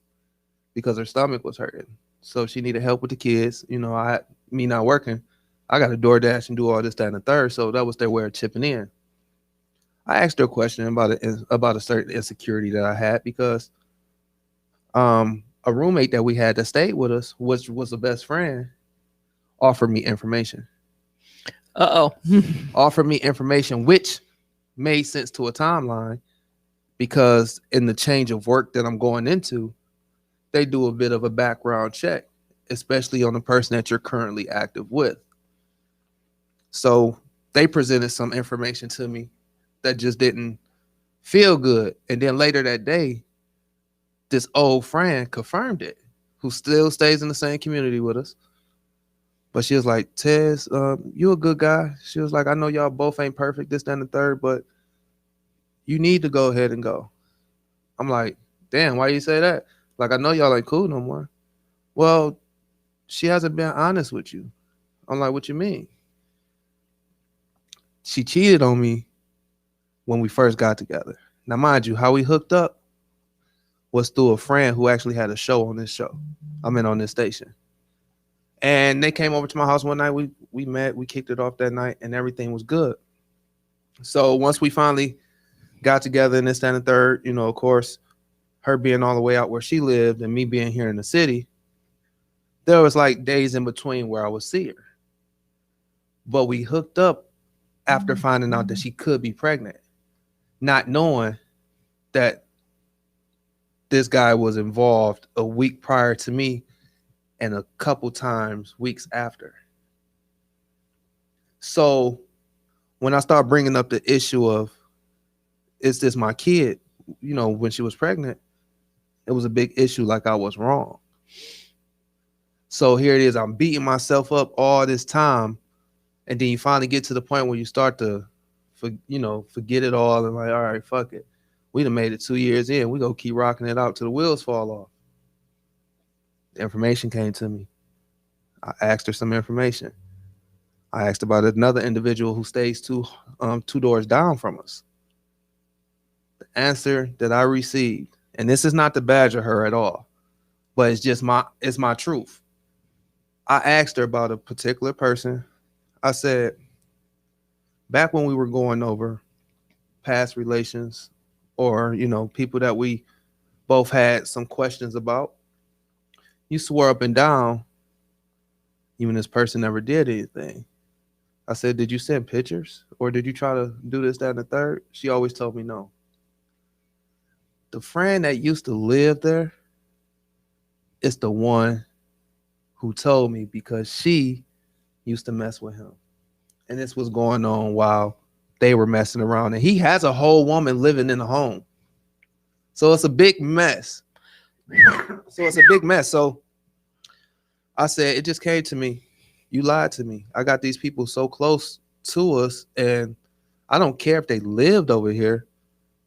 Speaker 2: because her stomach was hurting. So she needed help with the kids. You know, me not working, I got to DoorDash and do all this, that, and the third. So that was their way of chipping in. I asked her a question about a certain insecurity that I had because a roommate that we had that stayed with us, which was a best friend, offered me information. Offered me information, which made sense to a timeline because in the change of work that I'm going into, they do a bit of a background check, especially on the person that you're currently active with. So they presented some information to me that just didn't feel good. And then later that day, this old friend confirmed it, who still stays in the same community with us. But she was like, "Tez, you a good guy." She was like, "I know y'all both ain't perfect, this, that, and the third, but you need to go ahead and go." I'm like, "Damn, why you say that? Like, I know y'all ain't cool no more." "Well, she hasn't been honest with you." I'm like, "What you mean?" "She cheated on me when we first got together." Now, mind you, how we hooked up was through a friend who actually had a show on this show. On this station. And they came over to my house one night. We met, we kicked it off that night, and everything was good. So once we finally got together in this, that, and the third, you know, of course, her being all the way out where she lived and me being here in the city, there was like days in between where I would see her. But we hooked up after finding out that she could be pregnant, not knowing that this guy was involved a week prior to me and a couple times weeks after. So when I start bringing up the issue of, is this my kid? You know, when she was pregnant, it was a big issue, like I was wrong. So here it is, I'm beating myself up all this time. And then you finally get to the point where you start to, forget it all and like, all right, fuck it. We done made it 2 years in. We gonna keep rocking it out till the wheels fall off. The information came to me. I asked her some information. I asked about another individual who stays two doors down from us. The answer that I received, and this is not to badger her at all, but it's my truth. I asked her about a particular person. I said, back when we were going over past relations or, people that we both had some questions about, you swore up and down you and this person never did anything. I said, did you send pictures or did you try to do this, that, and the third? She always told me no. The friend that used to live there is the one who told me because she used to mess with him. And this was going on while they were messing around. And he has a whole woman living in the home. So it's a big mess. So I said, it just came to me. You lied to me. I got these people so close to us, and I don't care if they lived over here,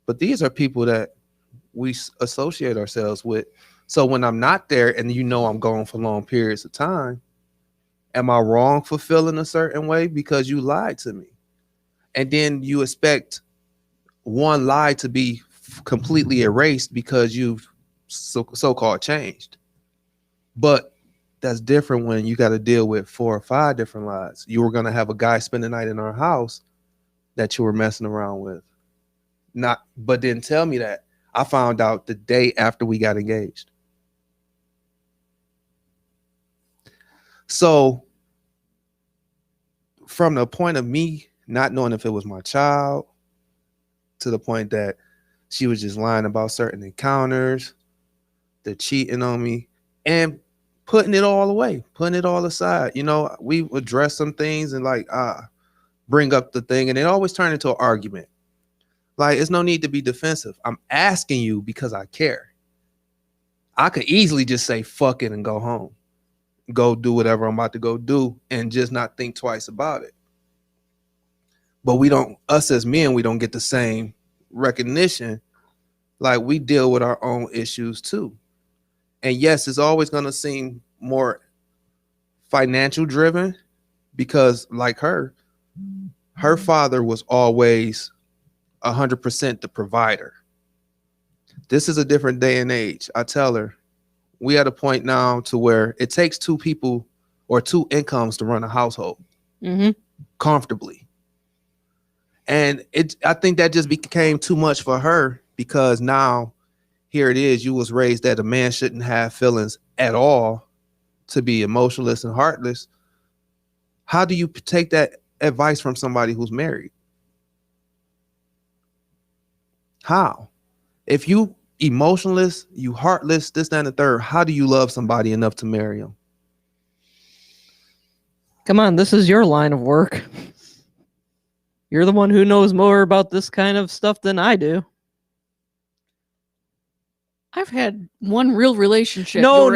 Speaker 2: but these are people that we associate ourselves with. So when I'm not there and I'm gone for long periods of time, am I wrong for feeling a certain way because you lied to me? And then you expect one lie to be completely erased because you've so-called changed. But that's different when you got to deal with 4 or 5 different lies. You were going to have a guy spend the night in our house that you were messing around with. But didn't tell me that. I found out the day after we got engaged. So from the point of me not knowing if it was my child to the point that she was just lying about certain encounters, the cheating on me, and putting it all away, putting it all aside. We address some things and bring up the thing, and it always turned into an argument. Like, it's no need to be defensive. I'm asking you because I care. I could easily just say fuck it and go home, go do whatever I'm about to go do, and just not think twice about it. But we don't, us as men, we don't get the same recognition. Like, we deal with our own issues too. And yes, it's always going to seem more financial driven because, like her father was always 100% the provider. This is a different day and age. I tell her, we at a point now to where it takes two people or two incomes to run a household comfortably. And I think that just became too much for her, because now here it is. You was raised that a man shouldn't have feelings at all, to be emotionless and heartless. How do you take that advice from somebody who's married? How? If you emotionless, you heartless, this, that, and the third, how do you love somebody enough to marry them?
Speaker 1: Come on, this is your line of work. You're the one who knows more about this kind of stuff than I do.
Speaker 3: I've had one real relationship.
Speaker 1: No.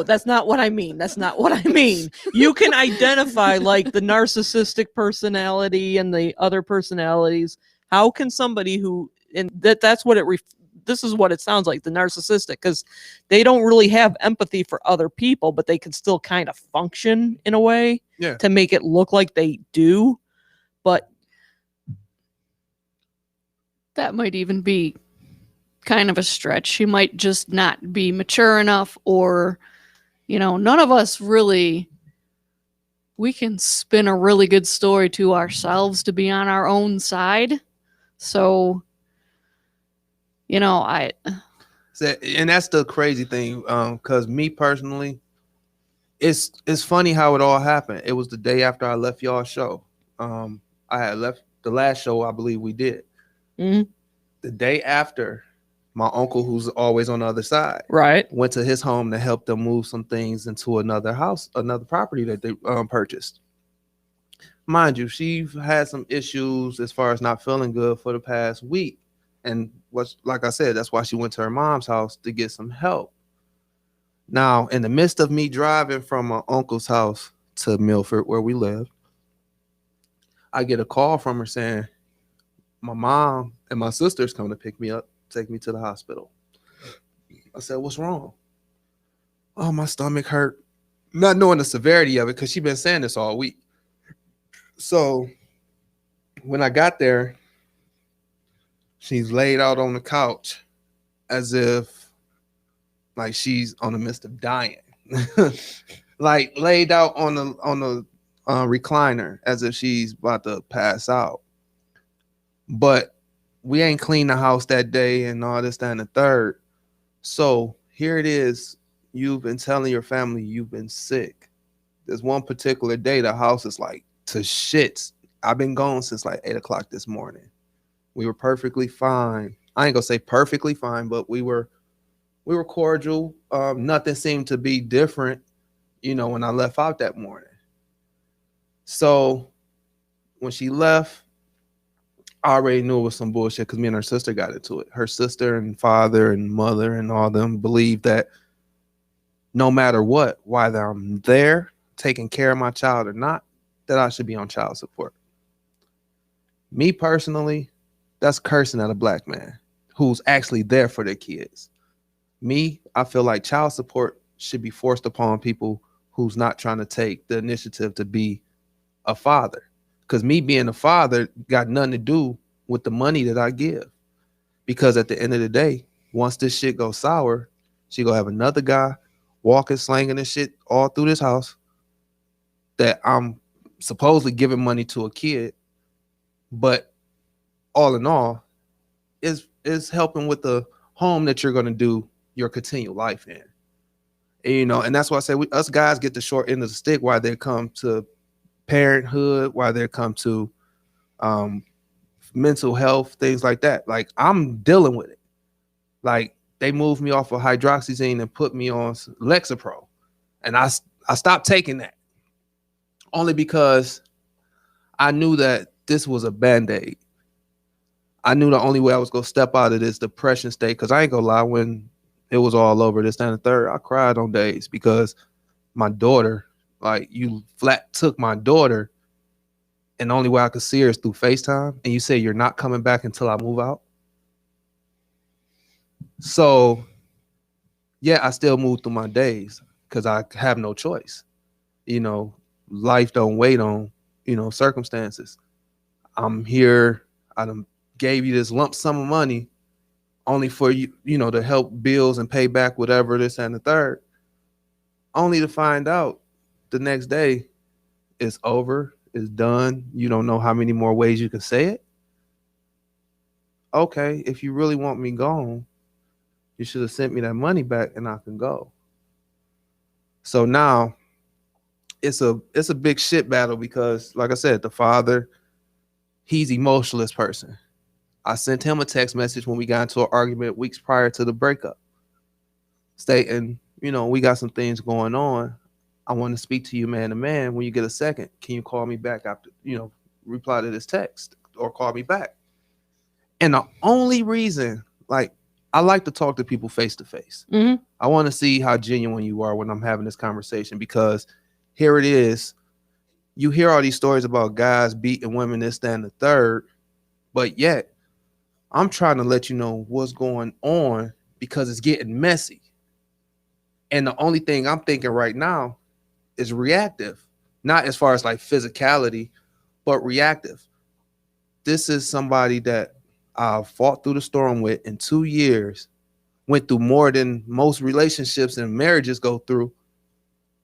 Speaker 1: That's not what I mean. That's not what I mean. You can identify like the narcissistic personality and the other personalities. How can somebody who, and that's what this is what it sounds like, the narcissistic, because they don't really have empathy for other people, but they can still kind of function in a way to make it look like they do. But
Speaker 3: that might even be kind of a stretch. She might just not be mature enough, or, none of us really, we can spin a really good story to ourselves to be on our own side. So, and
Speaker 2: that's the crazy thing. Because me personally, it's funny how it all happened. It was the day after I left y'all's show. I had left the last show, I believe we did.
Speaker 1: Mm-hmm.
Speaker 2: The day after, my uncle, who's always on the other side, went to his home to help them move some things into another house, another property that they purchased. Mind you, she had some issues as far as not feeling good for the past week. And like I said, that's why she went to her mom's house to get some help. Now, in the midst of me driving from my uncle's house to Milford, where we live, I get a call from her saying, my mom and my sister's coming to pick me up, take me to the hospital. I said, what's wrong? Oh, my stomach hurt. Not knowing the severity of it, because she's been saying this all week. So when I got there, she's laid out on the couch as if like she's on the midst of dying. Like laid out on the recliner as if she's about to pass out. But we ain't cleaned the house that day and all this, that, and the third. So here it is. You've been telling your family you've been sick. There's one particular day the house is like to shits. I've been gone since like 8 o'clock this morning. We were perfectly fine. I ain't gonna say perfectly fine, but we were cordial. Nothing seemed to be different, when I left out that morning. So when she left, I already knew it was some bullshit, because me and her sister got into it. Her sister and father and mother and all them believe that no matter what, whether I'm there taking care of my child or not, that I should be on child support. Me personally, that's cursing at a black man who's actually there for their kids. Me, I feel like child support should be forced upon people who's not trying to take the initiative to be a father. Because me being a father got nothing to do with the money that I give. Because at the end of the day, once this shit goes sour, she gonna have another guy walking, slanging and shit all through this house that I'm supposedly giving money to a kid. But all in all, is helping with the home that you're gonna do your continual life in. And that's why I say us guys get the short end of the stick while they come to parenthood, while they come to mental health, things like that. Like, I'm dealing with it. Like, they moved me off of hydroxyzine and put me on Lexapro, and I stopped taking that only because I knew that this was a band-aid. I knew the only way I was gonna step out of this depression state, because I ain't gonna lie, when it was all over this, that, and the third. I cried on days because my daughter, like you flat took my daughter, and the only way I could see her is through FaceTime. And you say you're not coming back until I move out. So yeah, I still move through my days because I have no choice. You know, life don't wait on, circumstances. I'm here. I done gave you this lump sum of money only for you, to help bills and pay back whatever this and the third, only to find out the next day it's over, it's done. You don't know how many more ways you can say it. Okay, if you really want me gone, you should have sent me that money back and I can go. So now it's a big shit battle because, like I said, the father, he's emotionless person. I sent him a text message when we got into an argument weeks prior to the breakup, stating, we got some things going on. I want to speak to you man to man. When you get a second, can you call me back after, reply to this text or call me back? And the only reason, like, I like to talk to people face to face. I want to see how genuine you are when I'm having this conversation, because here it is. You hear all these stories about guys beating women, this, that, and the third, but yet I'm trying to let you know what's going on because it's getting messy. And the only thing I'm thinking right now is reactive, not as far as like physicality, but reactive. This is somebody that I fought through the storm with in 2 years, went through more than most relationships and marriages go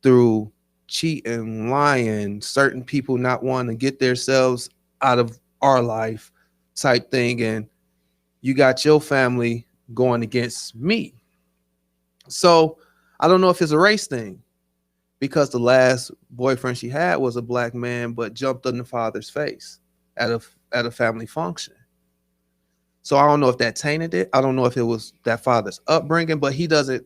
Speaker 2: through cheating, lying, certain people not wanting to get themselves out of our life type thing. And you got your family going against me. So I don't know if it's a race thing, because the last boyfriend she had was a black man, but jumped on the father's face at a family function. So I don't know if that tainted it. I don't know if it was that father's upbringing, but he doesn't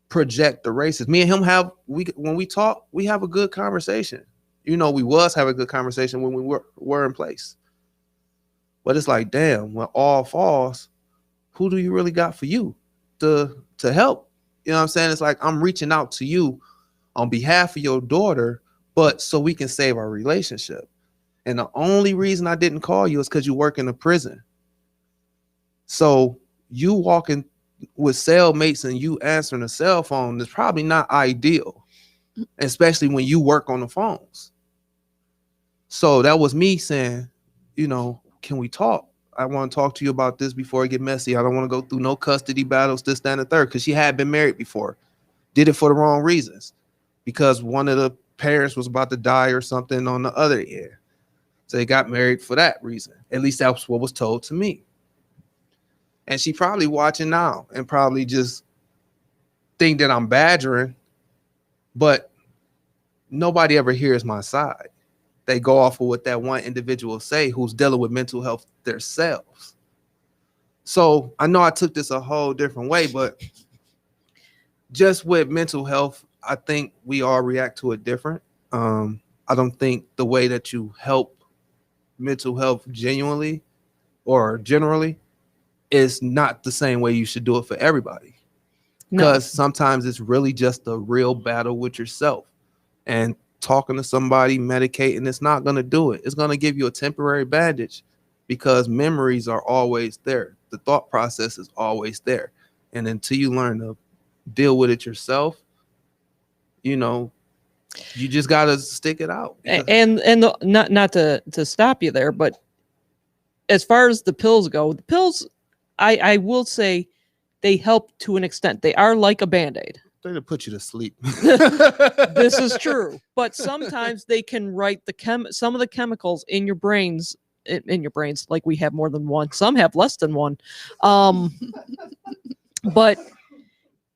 Speaker 2: project the races. Me and him when we talk, we have a good conversation. We was having a good conversation when we were in place. But it's like, damn, when all falls, who do you really got for you to help? You know what I'm saying? It's like I'm reaching out to you on behalf of your daughter, but so we can save our relationship. And the only reason I didn't call you is because you work in a prison. So you walking with cellmates and you answering a cell phone is probably not ideal, especially when you work on the phones. So that was me saying, can we talk? I want to talk to you about this before it get messy. I don't want to go through no custody battles, this, that, and the third, because she had been married before. Did it for the wrong reasons, because one of the parents was about to die or something on the other end. So they got married for that reason. At least that's what was told to me. And she probably watching now and probably just think that I'm badgering, but nobody ever hears my side. They go off of what that one individual say who's dealing with mental health themselves. So I know I took this a whole different way, but just with mental health, I think we all react to it different. I don't think the way that you help mental health genuinely or generally is not the same way you should do it for everybody. Because sometimes it's really just a real battle with yourself. And talking to somebody, medicating, it's not going to do it. It's going to give you a temporary bandage because memories are always there. The thought process is always there. And until you learn to deal with it yourself, you just got to stick it out.
Speaker 1: Not to stop you there, but as far as the pills go, the pills, I will say they help to an extent. They are like a Band-Aid.
Speaker 2: They're to put you to sleep.
Speaker 1: This is true, but sometimes they can write some of the chemicals in your brains, like we have more than one. Some have less than one. But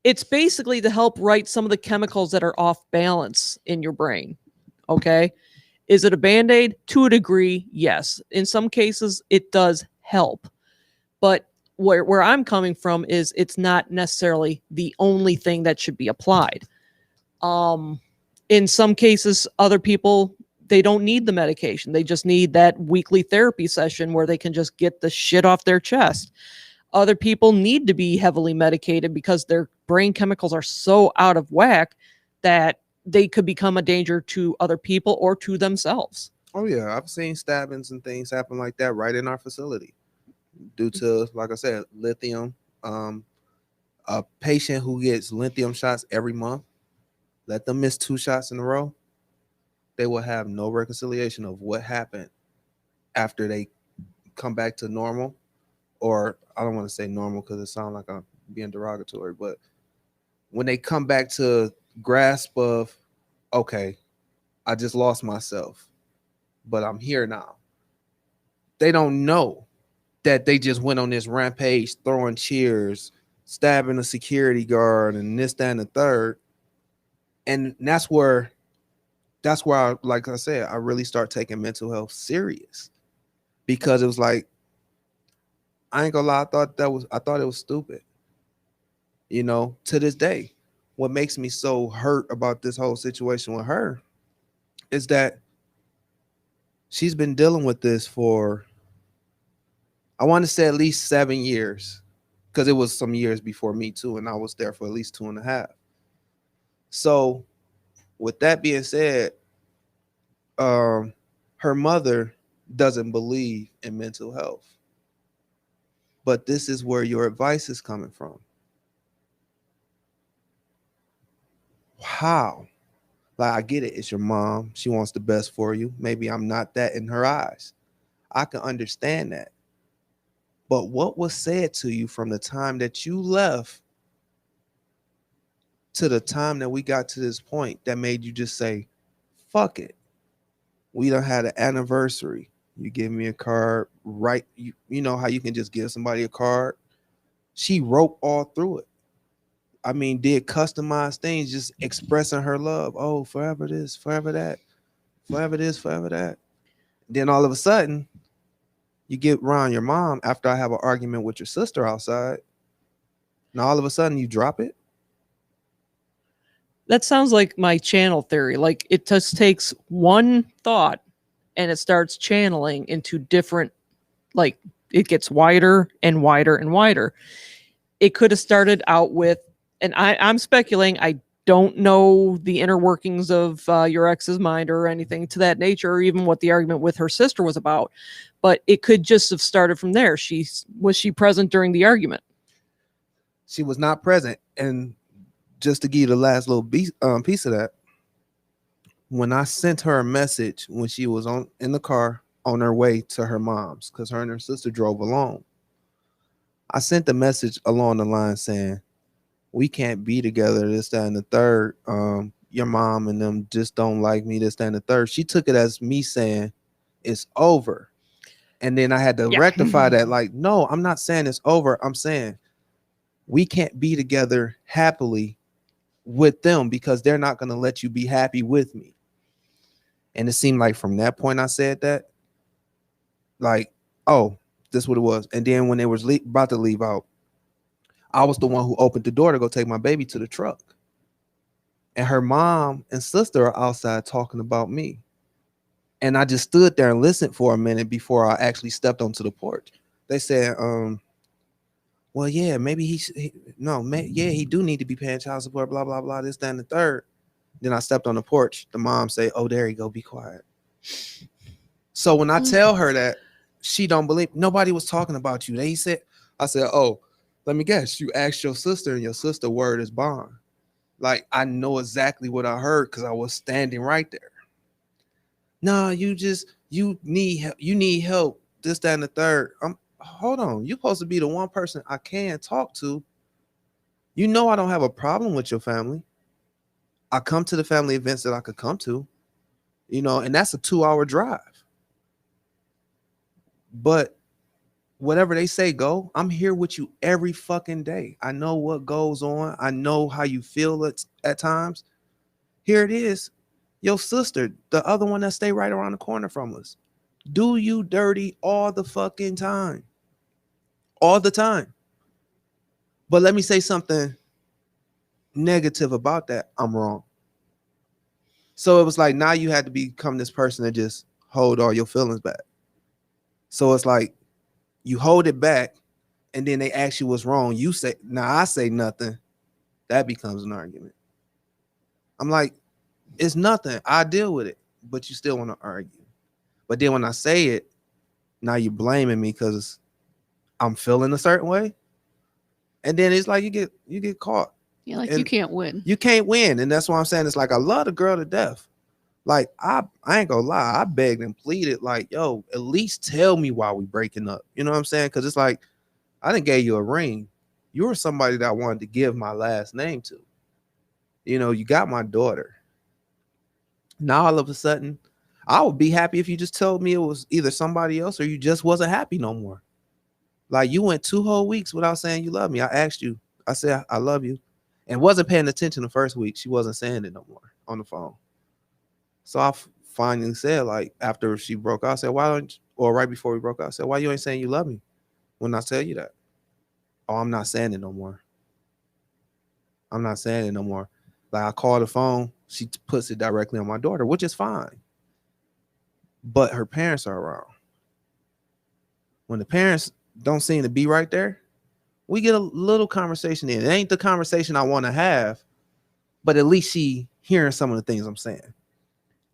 Speaker 1: it's basically to help write some of the chemicals that are off balance in your brain. Okay. Is it a Band-Aid? To a degree, yes. In some cases, it does help. But where I'm coming from is it's not necessarily the only thing that should be applied. In some cases, other people, they don't need the medication. They just need that weekly therapy session where they can just get the shit off their chest. Other people need to be heavily medicated because their brain chemicals are so out of whack that they could become a danger to other people or to themselves.
Speaker 2: Oh yeah, I've seen stabbings and things happen like that right in our facility due to, like I said, lithium. A patient who gets lithium shots every month, let them miss 2 shots in a row, they will have no reconciliation of what happened after they come back to normal. Or I don't want to say normal because it sounds like I'm being derogatory, but when they come back to grasp of, okay, I just lost myself, but I'm here now. They don't know that they just went on this rampage, throwing chairs, stabbing a security guard, and this, that, and the third. And that's where like I said, I really start taking mental health serious, because it was like, I ain't gonna lie, I thought it was stupid. You know, to this day, what makes me so hurt about this whole situation with her is that she's been dealing with this for, I want to say, at least 7 years, because it was some years before me too, and I was there for at least 2.5. So with that being said, her mother doesn't believe in mental health, but this is where your advice is coming from. How? Like, I get it. It's your mom. She wants the best for you. Maybe I'm not that in her eyes. I can understand that. But what was said to you from the time that you left to the time that we got to this point that made you just say, fuck it? We done had an anniversary. You give me a card, right? You know how you can just give somebody a card? She wrote all through it. I mean, did customized things, just expressing her love. Oh, forever this, forever that, forever this, forever that. Then all of a sudden, you get around your mom after I have an argument with your sister outside. Now all of a sudden you drop it.
Speaker 1: That sounds like my channel theory. Like, it just takes one thought and it starts channeling into different, like, it gets wider and wider and wider. It could have started out with, and I'm speculating, I don't know the inner workings of your ex's mind or anything to that nature, or even what the argument with her sister was about, but it could just have started from there. Was she present during the argument?
Speaker 2: She was not present. And just to give you the last little piece of that, when I sent her a message when she was in the car on her way to her mom's, because her and her sister drove alone, I sent the message along the line saying, we can't be together, this, that, and the third. Your mom and them just don't like me, this, that, and the third. She took it as me saying it's over. And then I had to rectify that. Like, no, I'm not saying it's over. I'm saying we can't be together happily with them because they're not going to let you be happy with me. And it seemed like from that point I said that, like, oh, this is what it was. And then when they was about to leave out, I was the one who opened the door to go take my baby to the truck. And her mom and sister are outside talking about me. And I just stood there and listened for a minute before I actually stepped onto the porch. They said, well, yeah, maybe he do need to be paying child support, blah, blah, blah, this, that, and the third. Then I stepped on the porch. The mom say, oh, there you go, be quiet. So when I tell her that, she don't believe, nobody was talking about you. I said, oh, let me guess, you asked your sister and your sister word is bond. Like, I know exactly what I heard because I was standing right there. No, you need help, this, that, and the third. Hold on, you're supposed to be the one person I can talk to. You know I don't have a problem with your family. I come to the family events that I could come to, and that's a 2-hour drive. But whatever they say go, I'm here with you every fucking day. I know what goes on. I know how you feel at times. Here it is. Your sister, the other one that stay right around the corner from us, do you dirty all the fucking time. All the time. But let me say something negative about that. I'm wrong. So it was like, now you had to become this person that just hold all your feelings back. So it's like, you hold it back and then they ask you what's wrong, you say, now I say nothing, that becomes an argument. I'm like, it's nothing. I deal with it, but you still want to argue. But then when I say it, now you're blaming me because I'm feeling a certain way. And then it's like you get caught.
Speaker 3: Yeah, like
Speaker 2: And
Speaker 3: you can't win.
Speaker 2: You can't win. And that's why I'm saying, it's like I love the girl to death. Like I ain't gonna lie, I begged and pleaded, like, yo, at least tell me why we breaking up. You know what I'm saying? Because it's like, I didn't gave you a ring. You were somebody that I wanted to give my last name to. You know, you got my daughter. Now all of a sudden, I would be happy if you just told me it was either somebody else or you just wasn't happy no more. Like you went 2 whole weeks without saying you love me. I asked you, I said I love you, and wasn't paying attention the first week. She wasn't saying it no more on the phone. So I finally said, like, after she broke out, I said, why don't you, or right before we broke out, I said, why you ain't saying you love me when I tell you that? Oh, I'm not saying it no more. I'm not saying it no more. Like I call the phone, she puts it directly on my daughter, which is fine. But her parents are around. When the parents don't seem to be right there, we get a little conversation in. It ain't the conversation I want to have, but at least she hearing some of the things I'm saying.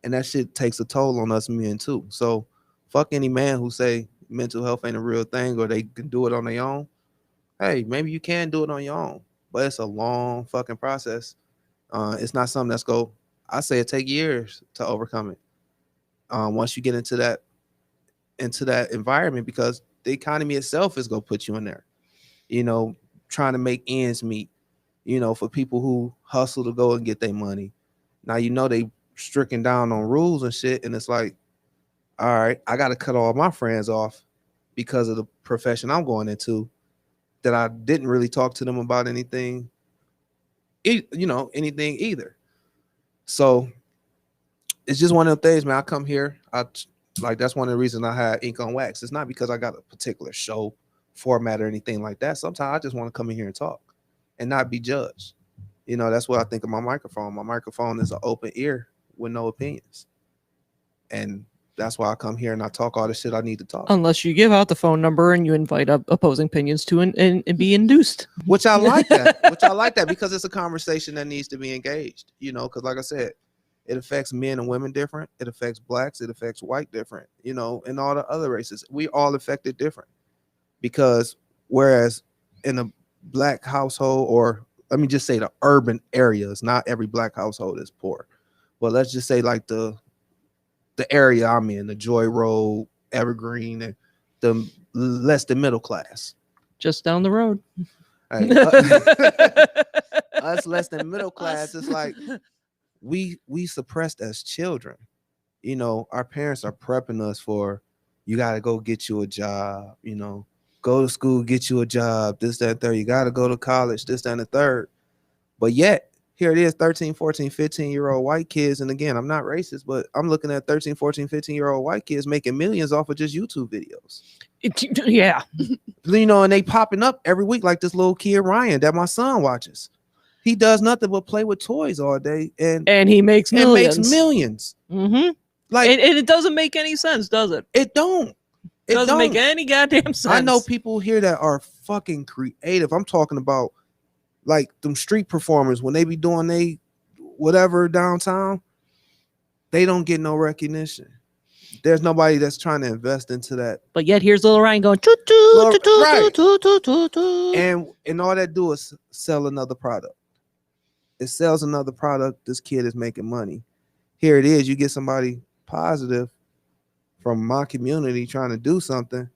Speaker 2: And that shit takes a toll on us men too. So fuck any man who say mental health ain't a real thing or they can do it on their own. Hey, maybe you can do it on your own, but it's a long fucking process. It's not something that's I say it take years to overcome it. Once you get into that environment, because the economy itself is gonna put you in there, you know, trying to make ends meet, you know, for people who hustle to go and get their money. Now, you know, they stricken down on rules and shit. And it's like, all right, I got to cut all my friends off because of the profession I'm going into, that I didn't really talk to them about anything, anything either. So it's just one of the things, man. I come here, that's one of the reasons I had Ink on Wax. It's not because I got a particular show format or anything like that. Sometimes I just want to come in here and talk and not be judged. You know, that's what I think of my microphone. My microphone is an open ear with no opinions. And that's why I come here and I talk all the shit I need to talk.
Speaker 1: Unless you give out the phone number and you invite opposing opinions to and be induced.
Speaker 2: Which I like that. Because it's a conversation that needs to be engaged, you know, because like I said, it affects men and women different. It affects blacks. It affects white different, you know, and all the other races. We all affected different. Because whereas in a black household, or let me just say the urban areas, not every black household is poor. But let's just say like the area I'm in, the Joy Road, Evergreen, and the less than middle class.
Speaker 1: Just down the road.
Speaker 2: Hey, us less than middle class, it's like we suppressed as children. You know, our parents are prepping us for, you got to go get you a job, you know, go to school, get you a job, this, that, and third. You got to go to college, this, that, and the third. But yet, here it is, 13, 14, 15-year-old white kids. And again, I'm not racist, but I'm looking at 13, 14, 15-year-old white kids making millions off of just YouTube videos.
Speaker 1: Yeah.
Speaker 2: You know, and they popping up every week, like this little kid, Ryan, that my son watches. He does nothing but play with toys all day. And
Speaker 1: he makes millions.
Speaker 2: Mm-hmm.
Speaker 1: Like, and it doesn't make any sense, does it?
Speaker 2: It don't.
Speaker 1: It doesn't make any goddamn sense.
Speaker 2: I know people here that are fucking creative. I'm talking about like them street performers, when they be doing they whatever downtown, they don't get no recognition. There's nobody that's trying to invest into that.
Speaker 1: But yet here's little Ryan going choo choo choo choo choo choo choo.
Speaker 2: And all that do is sell another product. It sells another product. This kid is making money. Here it is. You get somebody positive from my community trying to do something.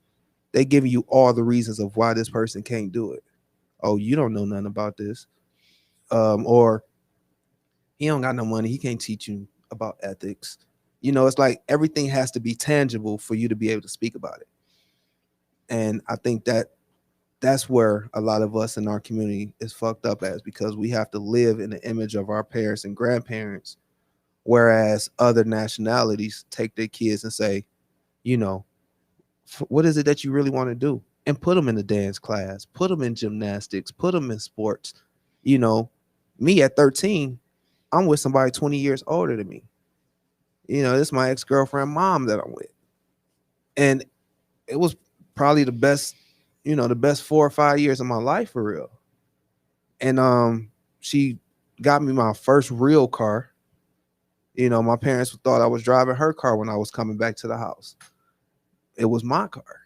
Speaker 2: They giving you all the reasons of why this person can't do it. Oh, you don't know nothing about this. Or he don't got no money. He can't teach you about ethics. You know, it's like everything has to be tangible for you to be able to speak about it. And I think that's where a lot of us in our community is fucked up as, because we have to live in the image of our parents and grandparents, whereas other nationalities take their kids and say, you know, what is it that you really want to do? And put them in the dance class, put them in gymnastics, put them in sports. You know, me at 13, I'm with somebody 20 years older than me. You know, this is my ex-girlfriend mom that I'm with. And it was probably the best, the best 4 or 5 years of my life for real. And she got me my first real car. My parents thought I was driving her car when I was coming back to the house. It was my car.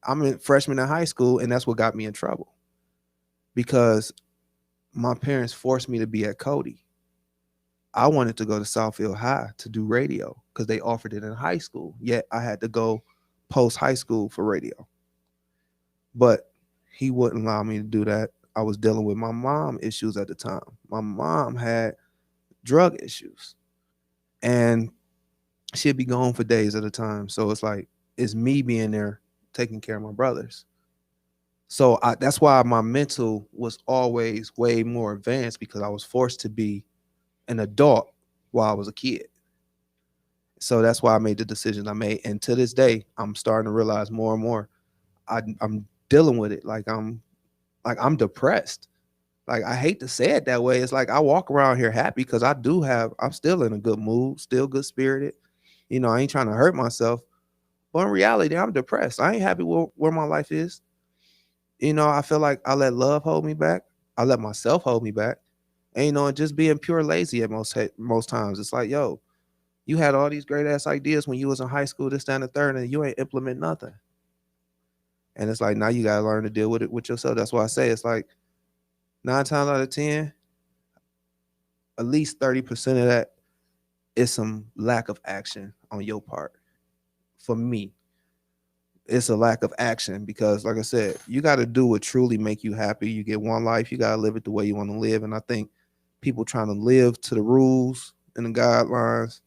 Speaker 2: I'm a freshman in high school, and that's what got me in trouble. Because my parents forced me to be at Cody. I wanted to go to Southfield High to do radio because they offered it in high school. Yet I had to go post high school for radio. But he wouldn't allow me to do that. I was dealing with my mom issues at the time. My mom had drug issues. And she'd be gone for days at a time. So it's like, it's me being there taking care of my brothers. So that's why my mental was always way more advanced, because I was forced to be an adult while I was a kid. So that's why I made the decision I made. And to this day, I'm starting to realize more and more I'm dealing with it. Like I'm depressed. Like, I hate to say it that way. It's like I walk around here happy because I'm still in a good mood, still good spirited. I ain't trying to hurt myself. But in reality, I'm depressed. I ain't happy where my life is. I feel like I let love hold me back. I let myself hold me back. And just being pure lazy at most times. It's like, yo, you had all these great ass ideas when you was in high school, this, that, and the third, and you ain't implement nothing. And it's like, now you gotta learn to deal with it with yourself. That's why I say it's like 9 times out of 10, at least 30% of that is some lack of action on your part. For me, it's a lack of action because, like I said, you got to do what truly make you happy. You get one life, you got to live it the way you want to live. And I think people trying to live to the rules and the guidelines,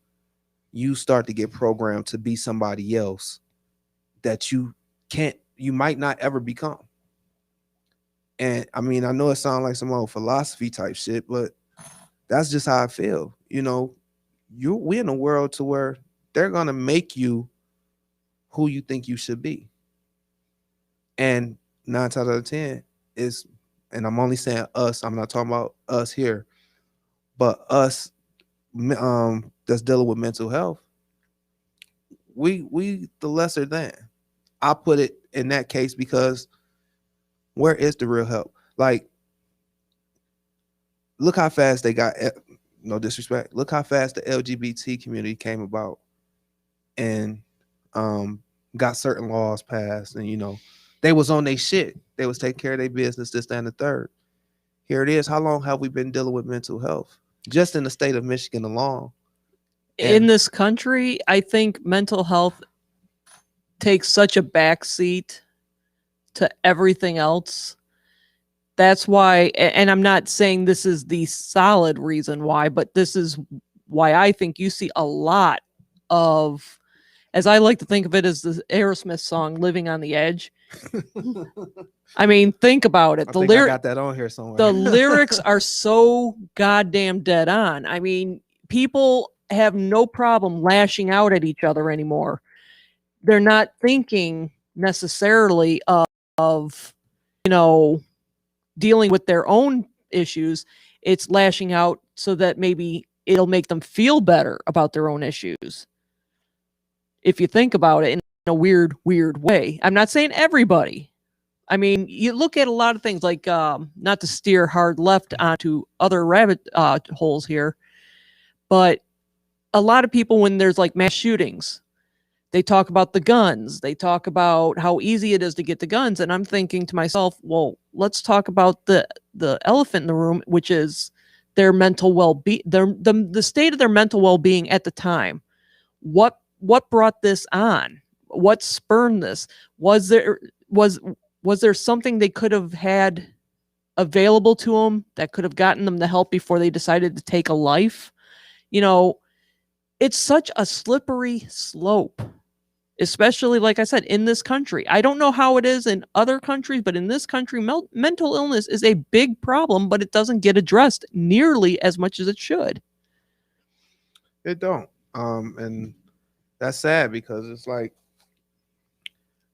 Speaker 2: you start to get programmed to be somebody else that you might not ever become. And I mean, I know it sounds like some old philosophy type shit, but that's just how I feel. We in a world to where they're going to make you who you think you should be. And 9 times out of 10 is, and I'm only saying us, I'm not talking about us here, but us that's dealing with mental health, we the lesser than. I put it in that case because where is the real help? Like, look how fast they got, no disrespect, look how fast the LGBT community came about and got certain laws passed, and they was on their shit. They was taking care of their business, this, that, and the third. Here it is. How long have we been dealing with mental health? Just in the state of Michigan alone.
Speaker 1: In this country, I think mental health takes such a backseat to everything else. That's why, and I'm not saying this is the solid reason why, but this is why I think you see a lot of, as I like to think of it, as the Aerosmith song "Living on the Edge." I mean, think about it.
Speaker 2: I got that on here somewhere.
Speaker 1: The lyrics are so goddamn dead on. I mean, people have no problem lashing out at each other anymore. They're not thinking necessarily of dealing with their own issues. It's lashing out so that maybe it'll make them feel better about their own issues. If you think about it in a weird way. I'm not saying everybody. I mean, you look at a lot of things like, not to steer hard left onto other rabbit holes here, but a lot of people, when there's like mass shootings, they talk about the guns. They talk about how easy it is to get the guns. And I'm thinking to myself, well, let's talk about the elephant in the room, which is their mental well-being, the state of their mental well-being at the time. What brought this on? What spurned this? Was there something they could have had available to them that could have gotten them the help before they decided to take a life? It's such a slippery slope, especially, like I said, in this country. I don't know how it is in other countries, but in this country, mental illness is a big problem, but it doesn't get addressed nearly as much as it should.
Speaker 2: It don't. And that's sad because it's like,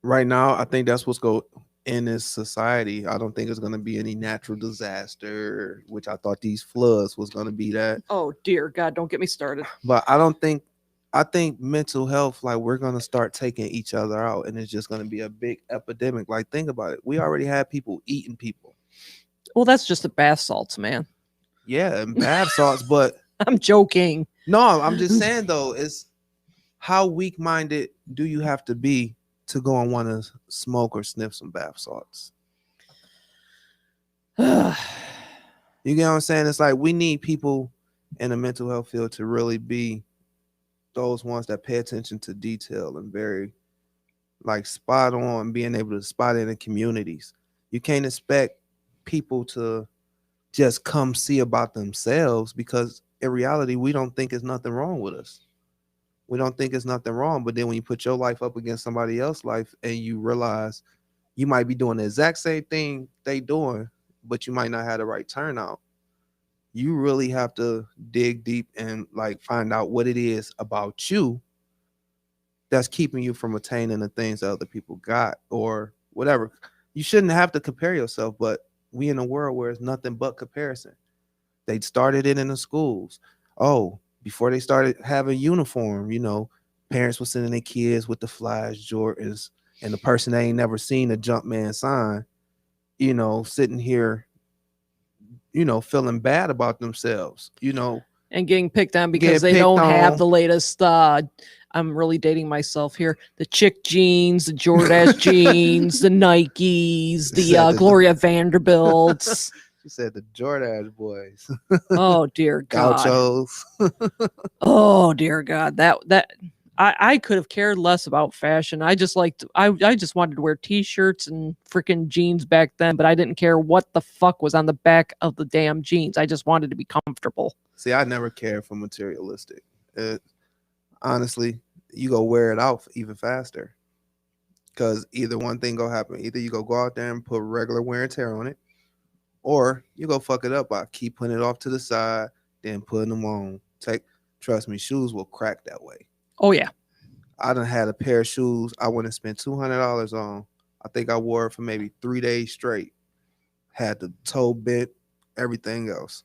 Speaker 2: right now, I think that's what's going in this society. I don't think it's going to be any natural disaster, which I thought these floods was going to be that.
Speaker 1: Oh, dear God, don't get me started.
Speaker 2: But I don't think I think mental health, like we're gonna start taking each other out, and it's just gonna be a big epidemic. Like, think about it. We already had people eating people.
Speaker 1: Well, that's just the bath salts, man.
Speaker 2: Yeah, and bath salts, but
Speaker 1: I'm joking.
Speaker 2: no, I'm just saying though, it's how weak-minded do you have to be to go and want to smoke or sniff some bath salts? You get what I'm saying? It's like we need people in the mental health field to really be those ones that pay attention to detail and very like spot on, being able to spot it in communities. You can't expect people to just come see about themselves, because in reality, we don't think there's nothing wrong with us. We don't think it's nothing wrong. But then when you put your life up against somebody else's life and you realize you might be doing the exact same thing they doing, but you might not have the right turnout, you really have to dig deep and like find out what it is about you that's keeping you from attaining the things that other people got or whatever. You shouldn't have to compare yourself, but we in a world where it's nothing but comparison. They started it in the schools. Oh, before they started having uniform, parents were sending their kids with the Flash Jordans, and the person they ain't never seen a Jumpman sign, sitting here, feeling bad about themselves,
Speaker 1: And getting picked on because
Speaker 2: Getting
Speaker 1: they don't
Speaker 2: picked
Speaker 1: have
Speaker 2: on.
Speaker 1: the latest. I'm really dating myself here. The chick jeans, the Jordache jeans, the Nikes, the
Speaker 2: Said the-
Speaker 1: Gloria Vanderbilts.
Speaker 2: She said the Jordache boys,
Speaker 1: Oh dear God.
Speaker 2: gauchos.
Speaker 1: Oh dear God. That I could have cared less about fashion. I just wanted to wear t-shirts and freaking jeans back then, but I didn't care what the fuck was on the back of the damn jeans. I just wanted to be comfortable.
Speaker 2: See, I never cared for materialistic. Honestly, you go wear it out even faster, because either one thing go happen. Either you go out there and put regular wear and tear on it, or you go fuck it up by keep putting it off to the side, then putting them on. Trust me, shoes will crack that way.
Speaker 1: Oh yeah.
Speaker 2: I done had a pair of shoes I wouldn't spend $200 on. I think I wore it for maybe 3 days straight. Had the toe bent, everything else.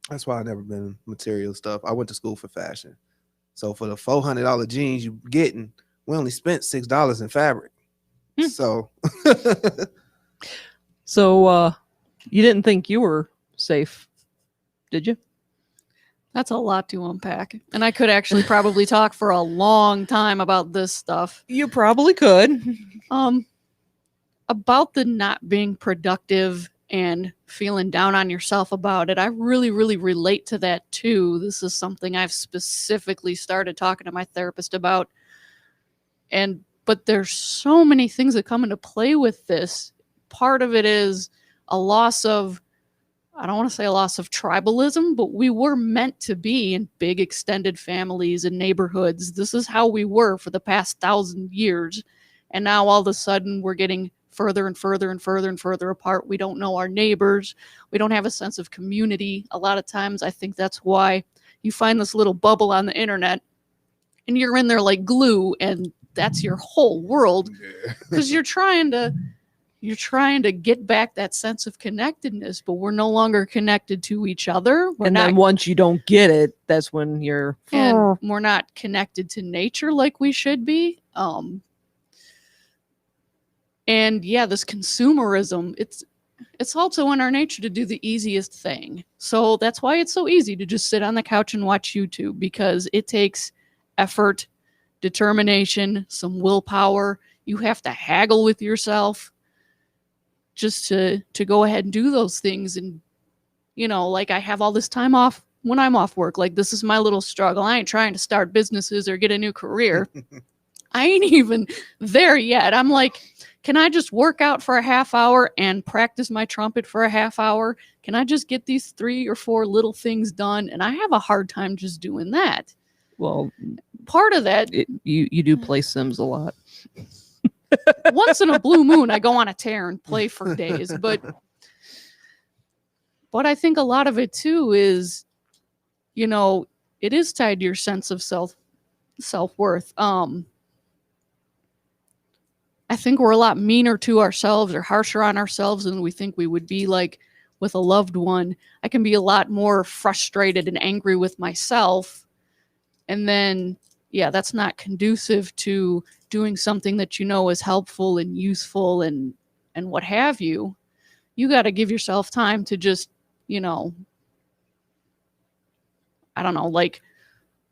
Speaker 2: That's why I never been in material stuff. I went to school for fashion. So for the $400 jeans you getting, we only spent $6 in fabric. So
Speaker 1: So you didn't think you were safe, did you?
Speaker 3: That's a lot to unpack. And I could actually probably talk for a long time about this stuff.
Speaker 1: You probably could.
Speaker 3: About the not being productive and feeling down on yourself about it. I really, really relate to that too. This is something I've specifically started talking to my therapist about. But there's so many things that come into play with this. Part of it is a loss of, I don't want to say a loss of tribalism, but we were meant to be in big extended families and neighborhoods. This is how we were for the past 1,000 years. And now all of a sudden we're getting further and further and further and further apart. We don't know our neighbors. We don't have a sense of community. A lot of times I think that's why you find this little bubble on the internet and you're in there like glue, and that's your whole world, because you're trying to get back that sense of connectedness, but we're no longer connected to each other.
Speaker 1: Then once you don't get it, that's when we're
Speaker 3: not connected to nature like we should be. And yeah, this consumerism, it's also in our nature to do the easiest thing. So that's why it's so easy to just sit on the couch and watch YouTube, because it takes effort, determination, some willpower. You have to haggle with yourself just to go ahead and do those things. And, like I have all this time off when I'm off work. Like, this is my little struggle. I ain't trying to start businesses or get a new career. I ain't even there yet. I'm like, can I just work out for a half hour and practice my trumpet for a half hour? Can I just get these 3 or 4 little things done? And I have a hard time just doing that.
Speaker 1: Well,
Speaker 3: part of that,
Speaker 1: you do play Sims a lot.
Speaker 3: Once in a blue moon, I go on a tear and play for days. But I think a lot of it too is, it is tied to your sense of self-worth. I think we're a lot meaner to ourselves or harsher on ourselves than we think we would be. Like with a loved one, I can be a lot more frustrated and angry with myself. And then yeah, that's not conducive to doing something that you know is helpful and useful and what have you. You got to give yourself time to just, you know, I don't know, like,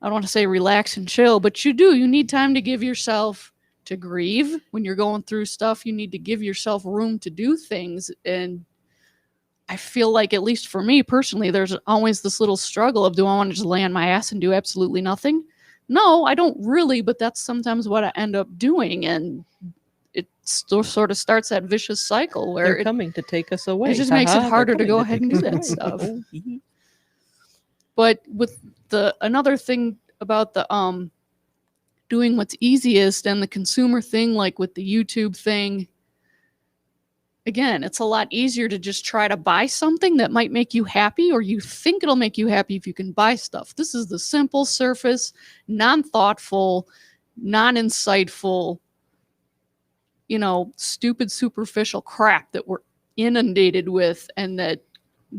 Speaker 3: I don't want to say relax and chill, but you need time to give yourself to grieve when you're going through stuff. You need to give yourself room to do things. And I feel like, at least for me personally, there's always this little struggle of, do I want to just lay on my ass and do absolutely nothing? No, I don't really, but that's sometimes what I end up doing. And it still sort of starts that vicious cycle where
Speaker 1: They're coming to take us away.
Speaker 3: it just makes it
Speaker 1: Haha,
Speaker 3: harder
Speaker 1: they're
Speaker 3: to go
Speaker 1: coming
Speaker 3: ahead and
Speaker 1: take
Speaker 3: do
Speaker 1: us
Speaker 3: that
Speaker 1: away.
Speaker 3: stuff.
Speaker 1: Oh, hee hee.
Speaker 3: But with another thing about the doing what's easiest and the consumer thing, like with the YouTube thing, again, it's a lot easier to just try to buy something that might make you happy, or you think it'll make you happy if you can buy stuff. This is the simple, surface, non-thoughtful, non-insightful, you know, stupid, superficial crap that we're inundated with and that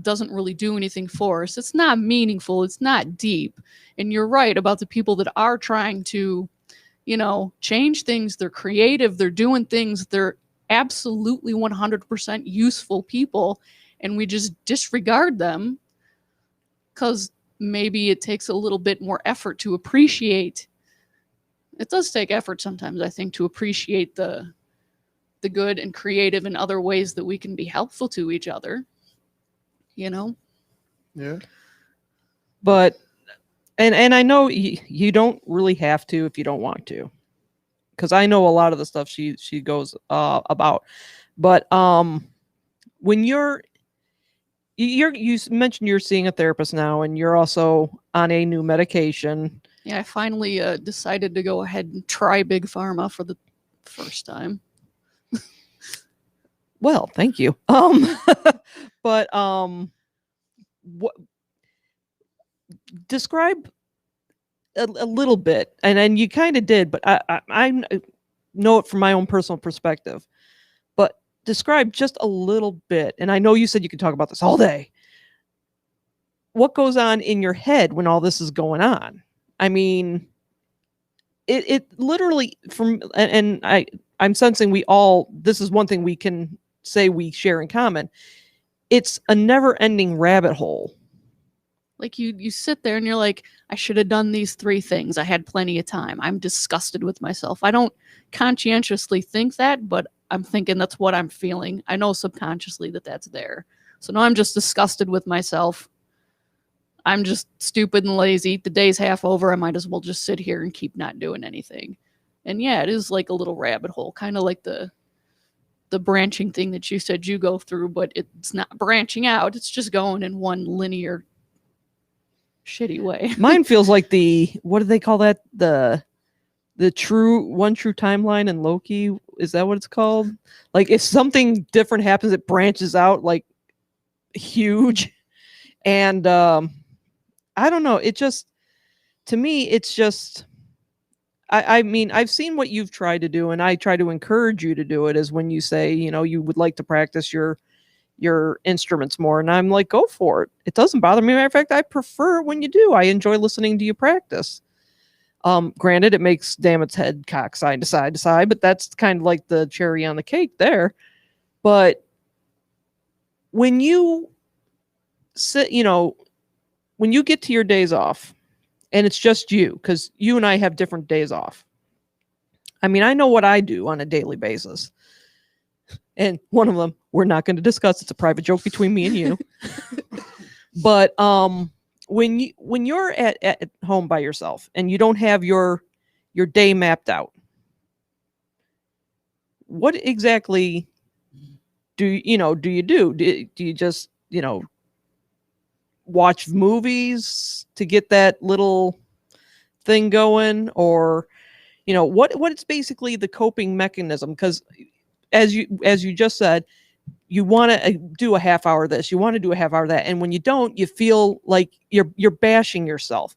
Speaker 3: doesn't really do anything for us. It's not meaningful. It's not deep. And you're right about the people that are trying to, you know, change things. They're creative. They're doing things. They're absolutely 100% useful people. And we just disregard them because maybe it takes a little bit more effort to appreciate. It does take effort sometimes, I think, to appreciate the good and creative in other ways that we can be helpful to each other. You know?
Speaker 2: Yeah.
Speaker 1: But and I know you don't really have to if you don't want to, because I know a lot of the stuff she goes about. But when you mentioned you're seeing a therapist now, and you're also on a new medication.
Speaker 3: Yeah, I finally decided to go ahead and try Big Pharma for the first time.
Speaker 1: Well, thank you. But what describe a little bit, and you kind of did, but I know it from my own personal perspective. But describe just a little bit, and I know you said you could talk about this all day. What goes on in your head when all this is going on? I mean, it literally and I'm sensing we all, this is one thing we can say we share in common. It's a never-ending rabbit hole.
Speaker 3: Like you sit there and you're like, I should have done these 3 things. I had plenty of time. I'm disgusted with myself. I don't conscientiously think that, but I'm thinking that's what I'm feeling. I know subconsciously that that's there. So now I'm just disgusted with myself. I'm just stupid and lazy. The day's half over. I might as well just sit here and keep not doing anything. And yeah, it is like a little rabbit hole, kind of like the branching thing that you said you go through, but it's not branching out. It's just going in one linear shitty way.
Speaker 1: Mine feels like what do they call that? The true timeline in Loki. Is that what it's called? Like, if something different happens, it branches out like huge. And I don't know. It just, to me, it's just, I mean, I've seen what you've tried to do, and I try to encourage you to do it, is when you say, you know, you would like to practice your instruments more. And I'm like, go for it. It doesn't bother me. Matter of fact, I prefer it when you do. I enjoy listening to you practice. Granted, it makes Dammit's head cock side to side to side, but that's kind of like the cherry on the cake there. But when you sit, you know, when you get to your days off, and it's just you, because you and I have different days off. I mean, I know what I do on a daily basis. And one of them, we're not going to discuss. It's a private joke between me and you. But when you're at home by yourself and you don't have your day mapped out, what exactly do you do? Do you just, watch movies to get that little thing going? Or, what is basically the coping mechanism? Because as you just said, you want to do a half hour of this, you want to do a half hour of that, and when you don't, you feel like you're bashing yourself.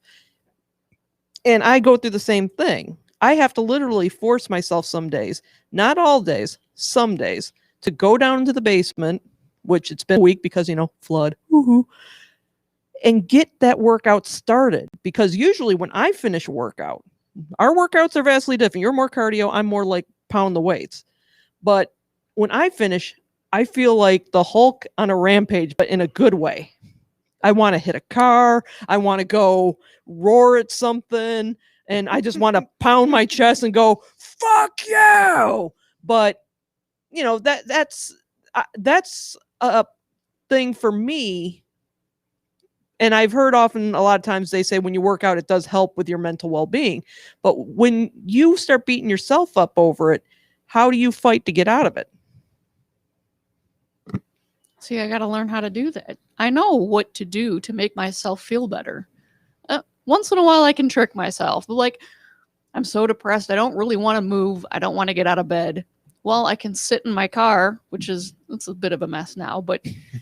Speaker 1: And I go through the same thing. I have to literally force myself some days, not all days, some days, to go down into the basement, which it's been a week because, flood, woohoo, and get that workout started. Because usually when I finish a workout, Our workouts are vastly different. You're more cardio. I'm more like pound the weights. But when I finish, I feel like the Hulk on a rampage, but in a good way. I want to hit a car. I want to go roar at something. And I just want to pound my chest and go, fuck you. But, you know, that's a thing for me. And I've heard often, a lot of times they say when you work out, it does help with your mental well-being. But when you start beating yourself up over it, how do you fight to get out of it?
Speaker 3: See, I got to learn how to do that. I know what to do to make myself feel better. Once in a while, I can trick myself. But like, I'm so depressed. I don't really want to move. I don't want to get out of bed. Well, I can sit in my car, it's a bit of a mess now, but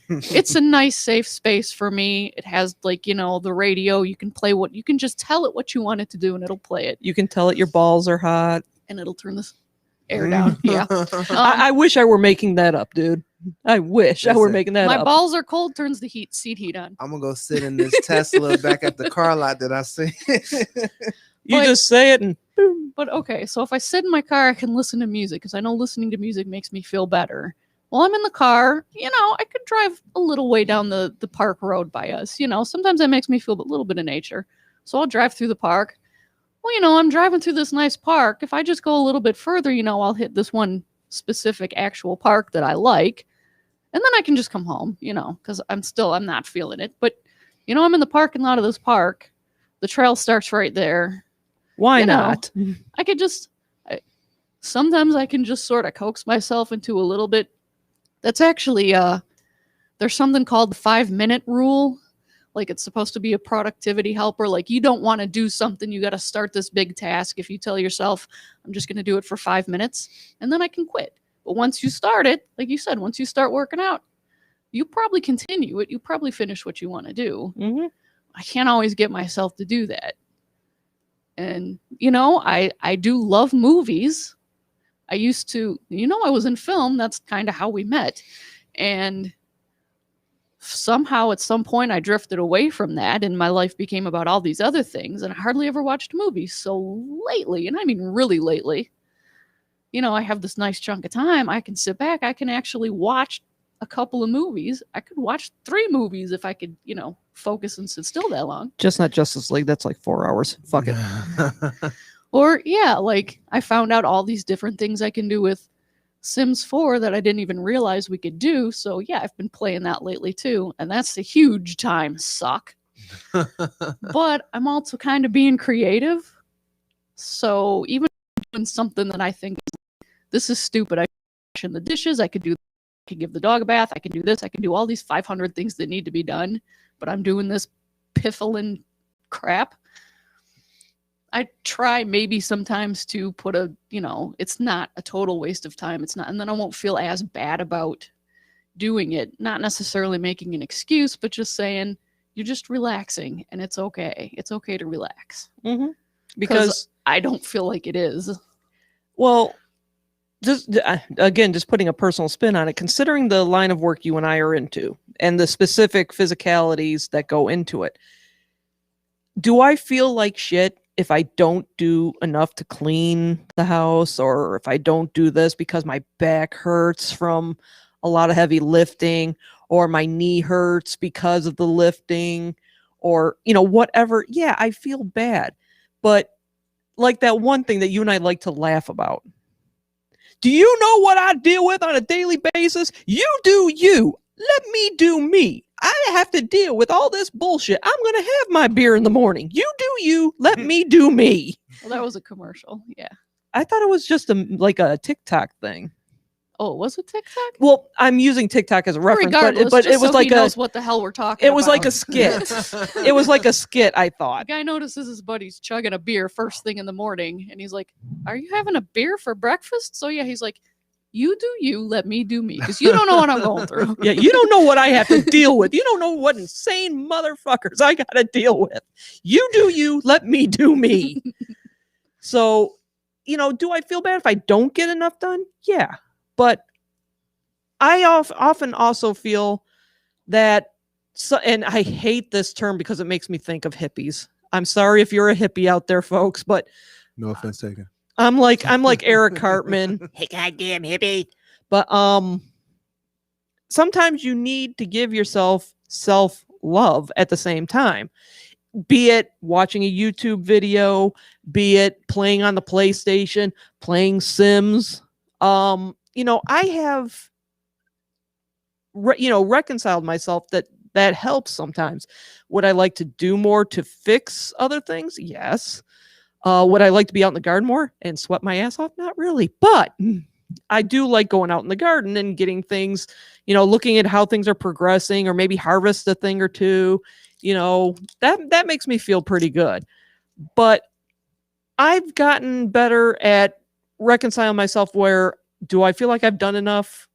Speaker 3: it's a nice, safe space for me. It has the radio. You can just tell it what you want it to do and it'll play it.
Speaker 1: You can tell it your balls are hot.
Speaker 3: And it'll turn this air down. Yeah.
Speaker 1: I wish I were making that up, dude. I wish I were making that up.
Speaker 3: My balls are cold, turns the seat heat on.
Speaker 2: I'm going to go sit in this Tesla back at the car lot that I see.
Speaker 1: You just say it and boom.
Speaker 3: But okay, so if I sit in my car, I can listen to music because I know listening to music makes me feel better. While I'm in the car, I could drive a little way down the park road by us. Sometimes that makes me feel a little bit of nature. So I'll drive through the park. Well, I'm driving through this nice park. If I just go a little bit further, I'll hit this one specific actual park that I like. And then I can just come home, because I'm not feeling it. But, I'm in the parking lot of this park. The trail starts right there.
Speaker 1: Why not?
Speaker 3: I could sometimes I can just sort of coax myself into a little bit. That's actually, there's something called the 5-minute rule. Like it's supposed to be a productivity helper. Like you don't want to do something. You got to start this big task. If you tell yourself, I'm just going to do it for 5 minutes and then I can quit. But once you start it, like you said, once you start working out, you probably continue it. You probably finish what you want to do.
Speaker 1: Mm-hmm.
Speaker 3: I can't always get myself to do that. And, I do love movies. I used to, I was in film. That's kind of how we met. And somehow at some point I drifted away from that and my life became about all these other things and I hardly ever watched movies. So lately, and I mean really lately, I have this nice chunk of time. I can sit back. I can actually watch a couple of movies. I could watch 3 movies if I could, focus and sit still that long.
Speaker 1: Just not Justice League. That's like 4 hours. Fuck it.
Speaker 3: Or I found out all these different things I can do with Sims 4 that I didn't even realize we could do. So yeah, I've been playing that lately too. And that's a huge time suck. But I'm also kind of being creative. So even doing something that I think this is stupid. I could wash in the dishes. I could give the dog a bath. I can do this. I can do all these 500 things that need to be done. But I'm doing this piffling crap. I try maybe sometimes to put it's not a total waste of time. It's not, and then I won't feel as bad about doing it. Not necessarily making an excuse, but just saying you're just relaxing and it's okay. It's okay to relax.
Speaker 1: Mm-hmm. Because
Speaker 3: I don't feel like it is.
Speaker 1: Well, just putting a personal spin on it, considering the line of work you and I are into and the specific physicalities that go into it, do I feel like shit if I don't do enough to clean the house, or if I don't do this because my back hurts from a lot of heavy lifting, or my knee hurts because of the lifting, or, whatever? Yeah, I feel bad. But like that one thing that you and I like to laugh about. Do you know what I deal with on a daily basis? You do you. Let me do me. I have to deal with all this bullshit. I'm going to have my beer in the morning. You do you. Let me do me.
Speaker 3: Well, that was a commercial. Yeah.
Speaker 1: I thought it was just a TikTok thing.
Speaker 3: Oh, was it TikTok?
Speaker 1: Well, I'm using TikTok as a reference,
Speaker 3: regardless,
Speaker 1: but it was like
Speaker 3: knows what the hell we're talking about.
Speaker 1: It was like a skit. It was like a skit, I thought.
Speaker 3: The guy notices his buddy's chugging a beer first thing in the morning, and he's like, "Are you having a beer for breakfast?" So yeah, he's like, "You do you, let me do me," because you don't know what I'm going through.
Speaker 1: Yeah, you don't know what I have to deal with. You don't know what insane motherfuckers I got to deal with. You do you, let me do me. So, do I feel bad if I don't get enough done? Yeah, but I often also feel that, and I hate this term because it makes me think of hippies. I'm sorry if you're a hippie out there, folks, but
Speaker 2: No offense taken.
Speaker 1: I'm like Eric Cartman.
Speaker 4: Hey, goddamn hippie.
Speaker 1: But sometimes you need to give yourself self-love at the same time. Be it watching a YouTube video, be it playing on the PlayStation, playing Sims. I have reconciled myself that helps sometimes. Would I like to do more to fix other things? Yes. Would I like to be out in the garden more and sweat my ass off? Not really. But I do like going out in the garden and getting things, looking at how things are progressing, or maybe harvest a thing or two. That makes me feel pretty good. But I've gotten better at reconciling myself where, do I feel like I've done enough?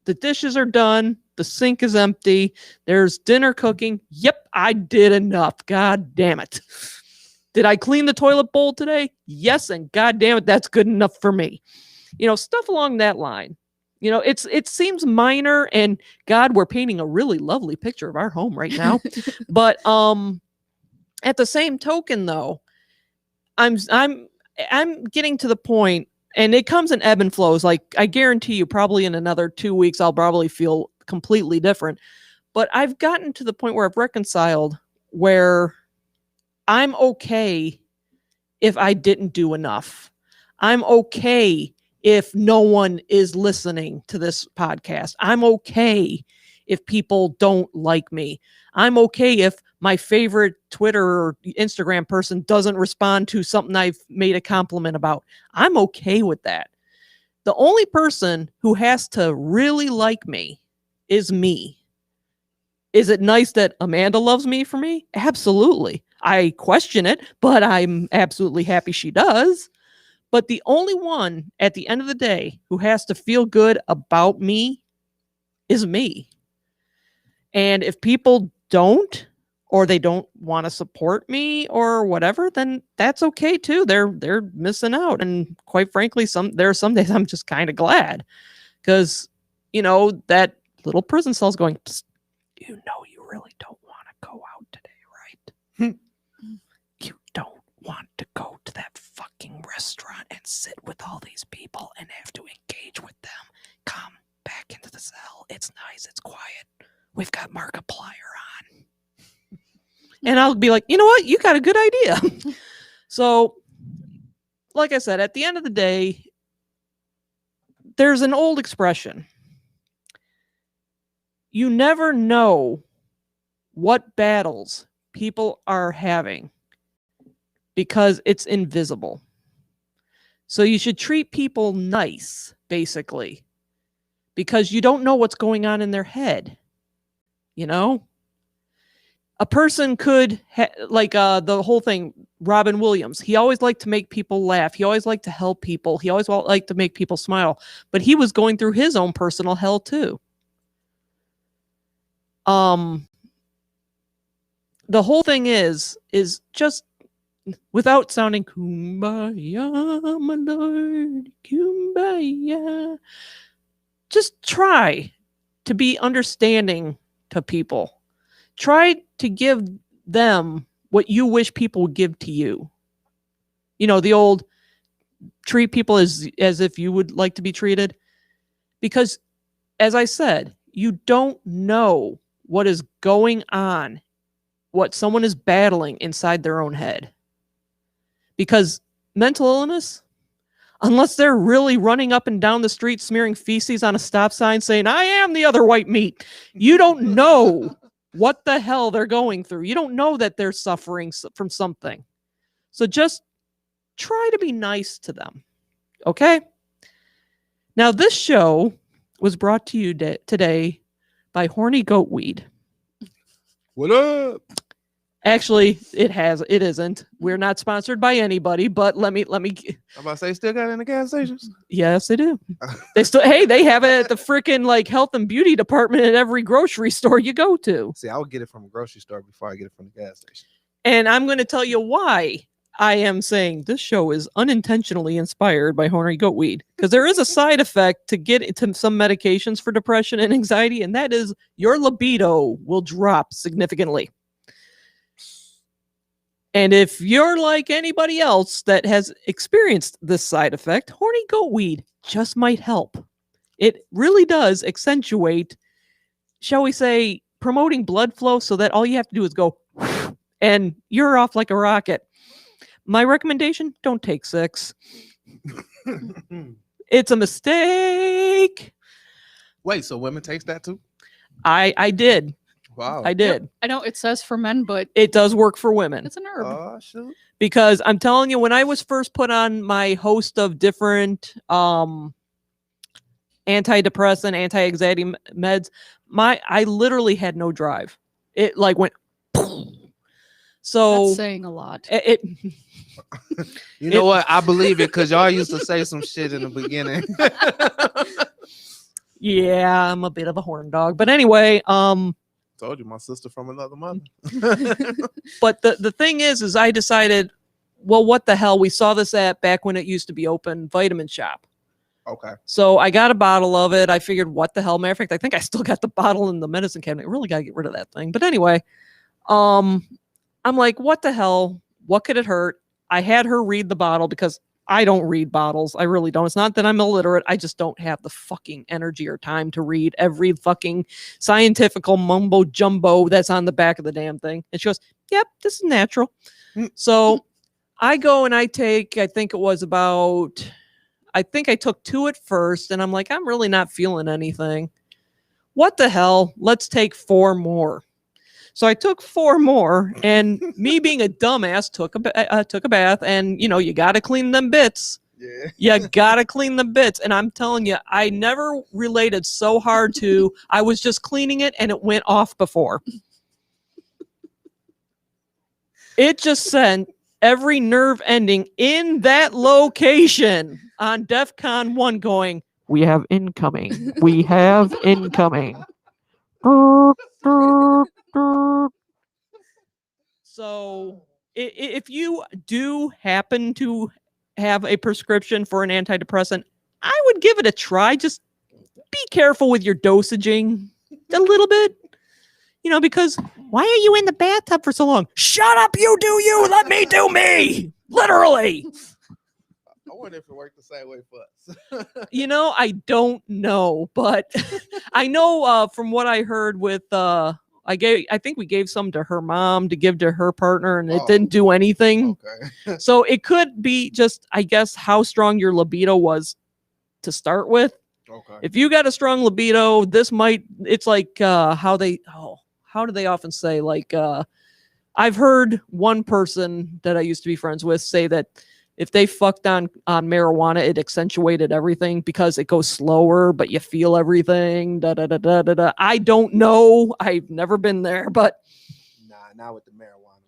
Speaker 1: The dishes are done. The sink is empty. There's dinner cooking. Yep, I did enough. God damn it. Did I clean the toilet bowl today? Yes, and god damn it, that's good enough for me. Stuff along that line. It seems minor, and God, we're painting a really lovely picture of our home right now. But at the same token, though, I'm getting to the point, and it comes in ebb and flows. Like, I guarantee you, probably in another 2 weeks, I'll probably feel completely different. But I've gotten to the point where I've reconciled, where I'm okay if I didn't do enough. I'm okay if no one is listening to this podcast. I'm okay if people don't like me. I'm okay if my favorite Twitter or Instagram person doesn't respond to something I've made a compliment about. I'm okay with that. The only person who has to really like me is me. Is it nice that Amanda loves me for me? Absolutely. I question it, but I'm absolutely happy she does. But the only one at the end of the day who has to feel good about me is me. And if people don't, or they don't want to support me or whatever, then that's okay too. They're missing out. And quite frankly, there are some days I'm just kind of glad, because that little prison cell's going, psst, you really don't want to go out today, right? You don't want to go to that fucking restaurant and sit with all these people and have to engage with them. Come back into the cell. It's nice. It's quiet. We've got Markiplier on. And I'll be like, you know what? You got a good idea. So, like I said, at the end of the day, there's an old expression. You never know what battles people are having because it's invisible. So you should treat people nice, basically, because you don't know what's going on in their head. A person could, the whole thing, Robin Williams, he always liked to make people laugh. He always liked to help people. He always liked to make people smile. But he was going through his own personal hell, too. The whole thing is just, without sounding kumbaya, my lord, kumbaya, just try to be understanding to people. Try to give them what you wish people would give to you. The old treat people as if you would like to be treated. Because, as I said, you don't know what is going on, what someone is battling inside their own head. Because mental illness, unless they're really running up and down the street smearing feces on a stop sign saying, I am the other white meat, you don't know what the hell they're going through. You don't know that they're suffering from something. So just try to be nice to them. Okay? Now, this show was brought to you today by Horny Goatweed.
Speaker 2: What up?
Speaker 1: Actually, it isn't. We're not sponsored by anybody, but let me.
Speaker 2: I'm about to say, still got it in the gas stations?
Speaker 1: Yes, they do. They have it at the freaking health and beauty department at every grocery store you go to.
Speaker 2: See, I would get it from a grocery store before I get it from the gas station.
Speaker 1: And I'm going to tell you why I am saying this show is unintentionally inspired by Horny Goatweed, because there is a side effect to get into some medications for depression and anxiety, and that is your libido will drop significantly. And if you're like anybody else that has experienced this side effect, horny goat weed just might help. It really does accentuate, shall we say, promoting blood flow so that all you have to do is go and you're off like a rocket. My recommendation, don't take 6. It's a mistake.
Speaker 4: Wait, so women taste that too?
Speaker 1: I did.
Speaker 4: Wow.
Speaker 1: I did.
Speaker 3: I know it says for men, but
Speaker 1: It does work for women.
Speaker 3: it's an herb.
Speaker 4: Oh shoot.
Speaker 1: Because I'm telling you, when I was first put on my host of different antidepressant, anti-anxiety meds, I literally had no drive. It like went. So
Speaker 3: That's saying a lot.
Speaker 1: it
Speaker 4: You know what? I believe it because y'all used to say some shit in the beginning.
Speaker 1: yeah, I'm a bit of a horn dog, but anyway,
Speaker 4: Told you, my sister from another mother.
Speaker 1: but the thing is I decided, well, what the hell? We saw this at back when it used to be open, Vitamin Shop.
Speaker 4: Okay.
Speaker 1: So I got a bottle of it. I figured, what the hell? Matter of fact, I think I still got the bottle in the medicine cabinet. I really got to get rid of that thing. But anyway, I'm like, what the hell? What could it hurt? I had her read the bottle because I don't read bottles. I really don't. It's not that I'm illiterate. I just don't have the fucking energy or time to read every fucking scientifical mumbo jumbo that's on the back of the damn thing. And she goes, yep, this is natural. So I go and I take, I think I took 2 at first, and I'm like, I'm really not feeling anything. What the hell? Let's take 4 more. So I took 4 more, and me being a dumbass took a bath, and you got to clean them bits.
Speaker 4: Yeah.
Speaker 1: You got to clean the bits. And I'm telling you, I never related so hard to, I was just cleaning it and it went off before. It just sent every nerve ending in that location on DEFCON 1 going, we have incoming. We have incoming. So if you do happen to have a prescription for an antidepressant, I would give it a try. Just be careful with your dosaging a little bit. Because why are you in the bathtub for so long? Shut up, you do you. Let me do me. Literally.
Speaker 4: I wonder if it worked the same way for us.
Speaker 1: I don't know, but I know from what I heard with I think we gave some to her mom to give to her partner, and it didn't do anything.
Speaker 4: Okay.
Speaker 1: So it could be just, I guess, how strong your libido was to start with.
Speaker 4: Okay.
Speaker 1: If you got a strong libido, it's like how do they often say, like I've heard one person that I used to be friends with say that if they fucked on marijuana, it accentuated everything because it goes slower, but you feel everything. Da, da, da, da, da, da. I don't know. I've never been there, but
Speaker 4: Nah, not with the marijuana.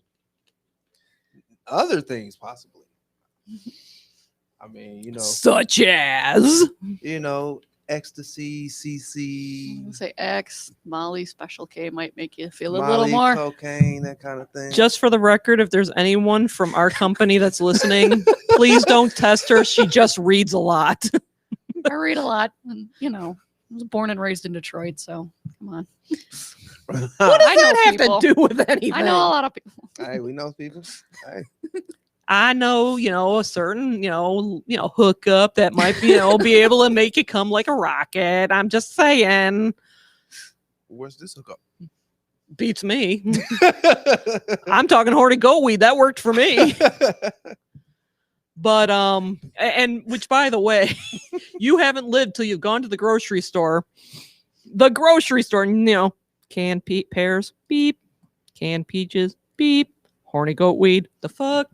Speaker 4: Other things possibly. I mean,
Speaker 1: such as
Speaker 2: ecstasy, CC,
Speaker 3: Say X, Molly, Special K might make you feel a
Speaker 2: Molly,
Speaker 3: little more.
Speaker 2: cocaine, that kind of thing.
Speaker 1: just for the record, if there's anyone from our company that's listening, please don't test her. She just reads a lot.
Speaker 3: I read a lot, and I was born and raised in Detroit, so come on.
Speaker 1: What does
Speaker 3: I know
Speaker 1: that have
Speaker 3: people.
Speaker 1: to do with anything?
Speaker 3: I know a lot of people.
Speaker 2: Hey, we know people. Hey.
Speaker 1: I know, a certain, hookup that might be able to make you come like a rocket. I'm just saying.
Speaker 4: Where's this hookup?
Speaker 1: Beats me. I'm talking horny goat weed. That worked for me. But and which, by the way, you haven't lived till you've gone to the grocery store. The grocery store, canned pears, beep. Canned peaches, beep. Horny goat weed, the fuck?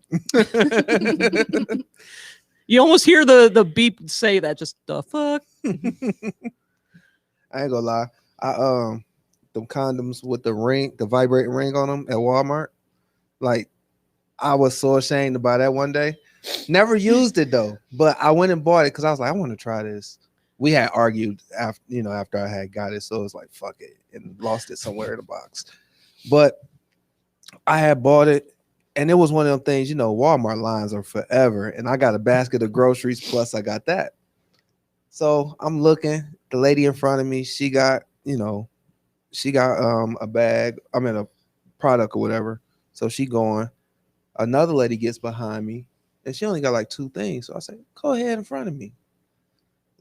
Speaker 1: You almost hear the beep say that, just the fuck.
Speaker 2: I ain't gonna lie. Them condoms with the vibrating ring on them at Walmart. Like, I was so ashamed about that one day. Never used it though, but I went and bought it because I was like, I want to try this. We had argued after I had got it, so it was like, fuck it, and lost it somewhere in the box. But I had bought it, and it was one of them things, Walmart lines are forever, and I got a basket of groceries, plus I got that. So I'm looking, the lady in front of me, she got a bag, a product or whatever. So she going, Another lady gets behind me, and she only got like 2 things. So I say, go ahead in front of me.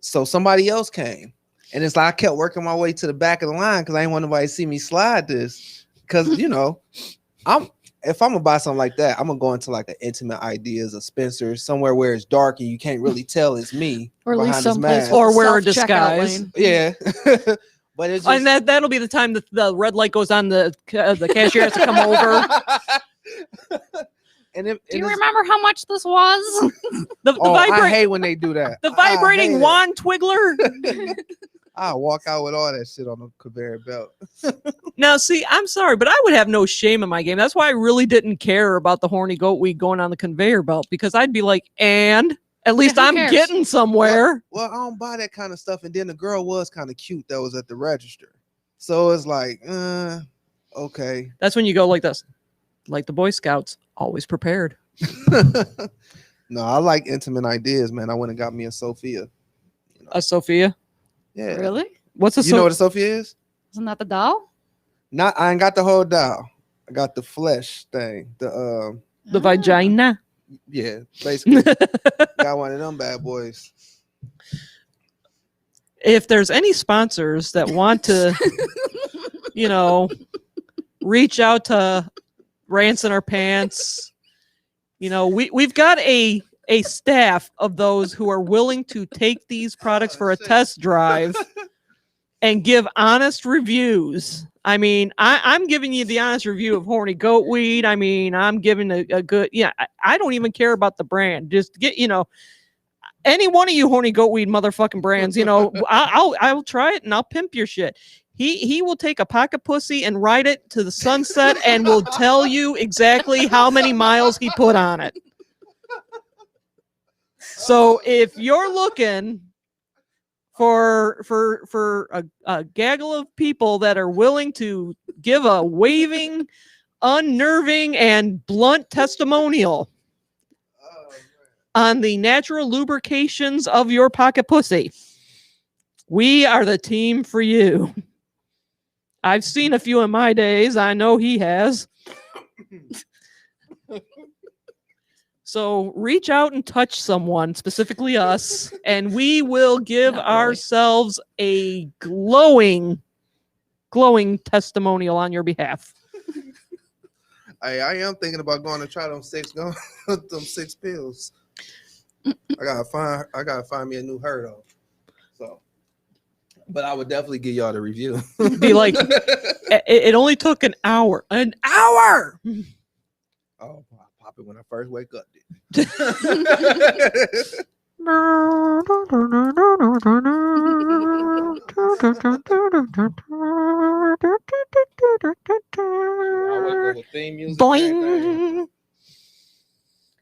Speaker 2: So somebody else came, and it's like I kept working my way to the back of the line because I didn't want nobody to see me slide this. Because if I'm gonna buy something like that, I'm gonna go into like an Intimate Ideas or Spencer's, somewhere where it's dark and you can't really tell it's me,
Speaker 3: Or at least
Speaker 2: behind this
Speaker 3: someplace
Speaker 2: mask.
Speaker 1: Or wear a
Speaker 3: self-checkout
Speaker 1: disguise.
Speaker 3: lane.
Speaker 2: Yeah. But it's just,
Speaker 1: And that'll be the time that the red light goes on. The cashier has to come over.
Speaker 2: and
Speaker 3: Do you remember how much this was?
Speaker 1: The
Speaker 2: I hate when they do that.
Speaker 1: the vibrating wand twiggler.
Speaker 2: I'll walk out with all that shit on the conveyor belt.
Speaker 1: Now, see, I'm sorry, but I would have no shame in my game. That's why I really didn't care about the horny goat weed going on the conveyor belt, because I'd be like, and at least
Speaker 3: who
Speaker 1: I'm
Speaker 3: cares?
Speaker 1: getting somewhere.
Speaker 2: Well, I don't buy that kind of stuff. And then the girl was kind of cute that was at the register. So it's like, okay.
Speaker 1: That's when you go like this, like the Boy Scouts, always prepared.
Speaker 2: No, I like Intimate Ideas, man. I went and got me a Sophia.
Speaker 1: A Sophia.
Speaker 2: Yeah.
Speaker 3: Really?
Speaker 1: What's a
Speaker 2: You know what a Sophia is?
Speaker 3: Isn't that the doll?
Speaker 2: I ain't got the whole doll. I got the flesh thing. The
Speaker 1: the vagina?
Speaker 2: yeah, basically got one of them bad boys.
Speaker 1: If there's any sponsors that want to, reach out to Rants in Our Pants, we've got a staff of those who are willing to take these products for a test drive and give honest reviews. I mean, I'm giving you the honest review of horny goat weed. I mean, I'm giving a good, I don't even care about the brand. Just get, any one of you horny goat weed motherfucking brands, I'll try it and I'll pimp your shit. He will take a pocket pussy and ride it to the sunset and will tell you exactly how many miles he put on it. So if you're looking for a gaggle of people that are willing to give a waving, unnerving, and blunt testimonial on the natural lubrications of your pocket pussy, we are the team for you. I've seen a few in my days. I know he has. So reach out and touch someone, specifically us, and we will give
Speaker 3: Not really.
Speaker 1: ourselves a glowing testimonial on your behalf.
Speaker 2: I am thinking about going to try them 6 pills. I gotta find me a new herd though. So, but I would definitely give y'all the review.
Speaker 1: Be like, it only took an hour. An hour.
Speaker 2: Oh, I pop it when I first wake up.
Speaker 1: Boing.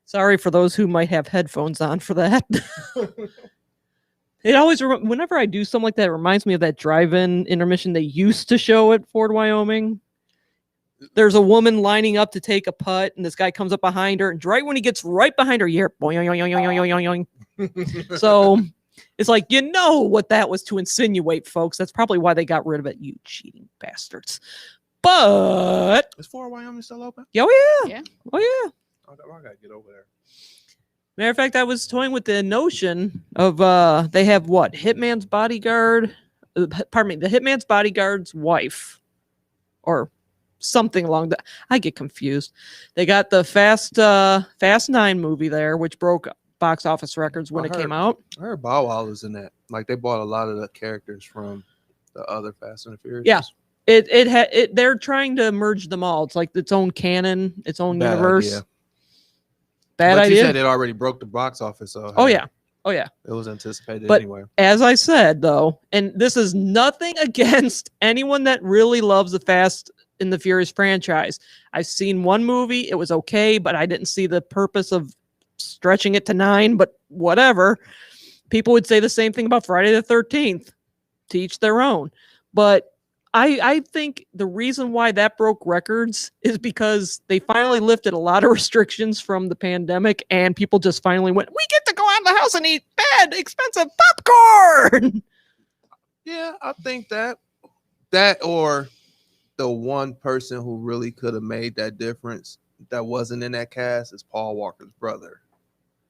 Speaker 1: Sorry for those who might have headphones on for that. It always, whenever I do something like that, it reminds me of that drive-in intermission they used to show at Ford, Wyoming. There's a woman lining up to take a putt, and this guy comes up behind her, and right when he gets right behind her, you hear boing, yoing, yoing, yoing, yoing. So it's like, what that was to insinuate, folks. That's probably why they got rid of it, you cheating bastards. But
Speaker 2: Is Fort Wyoming still open?
Speaker 1: oh yeah.
Speaker 3: Yeah.
Speaker 1: Oh yeah.
Speaker 2: I gotta get over there.
Speaker 1: Matter of fact, I was toying with the notion of they have what? Hitman's bodyguard. Pardon me, the Hitman's bodyguard's wife, or something along that. I get confused. They got the Fast 9 movie there, which broke box office records when it came out.
Speaker 2: I heard Bow Wow was in that. Like they bought a lot of the characters from the other Fast and the Furious.
Speaker 1: Yeah. They're trying to merge them all. It's like its own canon, its own
Speaker 2: Bad
Speaker 1: universe.
Speaker 2: idea.
Speaker 1: Bad
Speaker 2: But
Speaker 1: idea.
Speaker 2: you said it already broke the box office. So
Speaker 1: Oh yeah. It
Speaker 2: was anticipated
Speaker 1: But-
Speaker 2: anyway.
Speaker 1: As I said, though, and this is nothing against anyone that really loves the Fast and the Furious franchise. I've seen one movie. It was okay, but I didn't see the purpose of stretching it to 9, but whatever. People would say the same thing about Friday the 13th. To each their own. But I think the reason why that broke records is because they finally lifted a lot of restrictions from the pandemic, and people just finally went, we get to go out of the house and eat bad, expensive popcorn.
Speaker 2: Yeah, I think that or the one person who really could have made that difference
Speaker 4: that wasn't in that cast is Paul Walker's brother.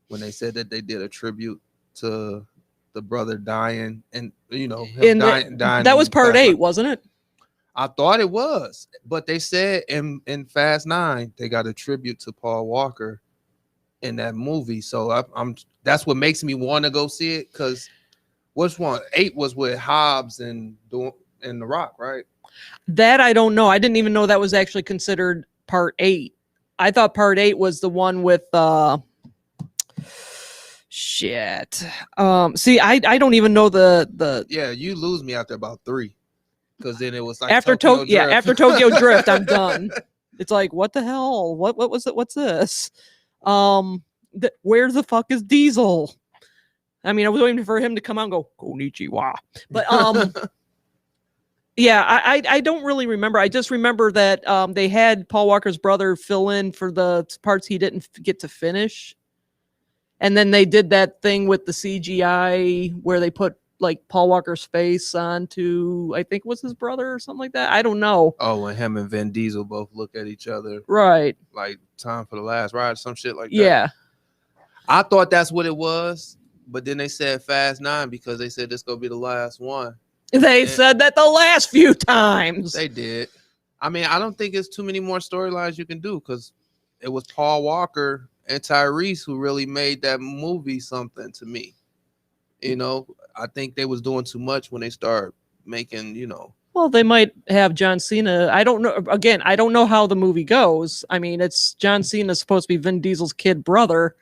Speaker 4: When they said that they did a tribute to the brother dying, and you know, him dying
Speaker 1: that was part 8, wasn't it?
Speaker 4: I thought it was, but they said in Fast 9 they got a tribute to Paul Walker in that movie. So I'm that's what makes me want to go see it, because which one? 8 was with Hobbs and The Rock, right?
Speaker 1: That I don't know. I didn't even know that was actually considered part 8. I thought part 8 was the one with shit. See, I don't even know the
Speaker 4: Yeah, you lose me after about 3, because then it was like
Speaker 1: after
Speaker 4: Tokyo Drift.
Speaker 1: after Tokyo Drift, I'm done. It's like, what the hell? What was it? What's this? Where the fuck is Diesel? I mean, I was waiting for him to come out and go konnichiwa, but yeah, I don't really remember. I just remember that they had Paul Walker's brother fill in for the parts he didn't get to finish. And then they did that thing with the CGI where they put like Paul Walker's face onto, I think it was his brother or something like that. I don't know.
Speaker 4: Oh, when him and Vin Diesel both look at each other.
Speaker 1: Right.
Speaker 4: Like time for the last ride, some shit like that.
Speaker 1: Yeah.
Speaker 4: I thought that's what it was, but then they said Fast 9 because they said this gonna be the last one.
Speaker 1: They said that the last few times.
Speaker 4: They did. I mean, I don't think it's too many more storylines you can do, because it was Paul Walker and Tyrese who really made that movie something to me. You know, I think they was doing too much when they start making, you know.
Speaker 1: Well, they might have John Cena. I don't know. Again, I don't know how the movie goes. I mean, it's John Cena supposed to be Vin Diesel's kid brother.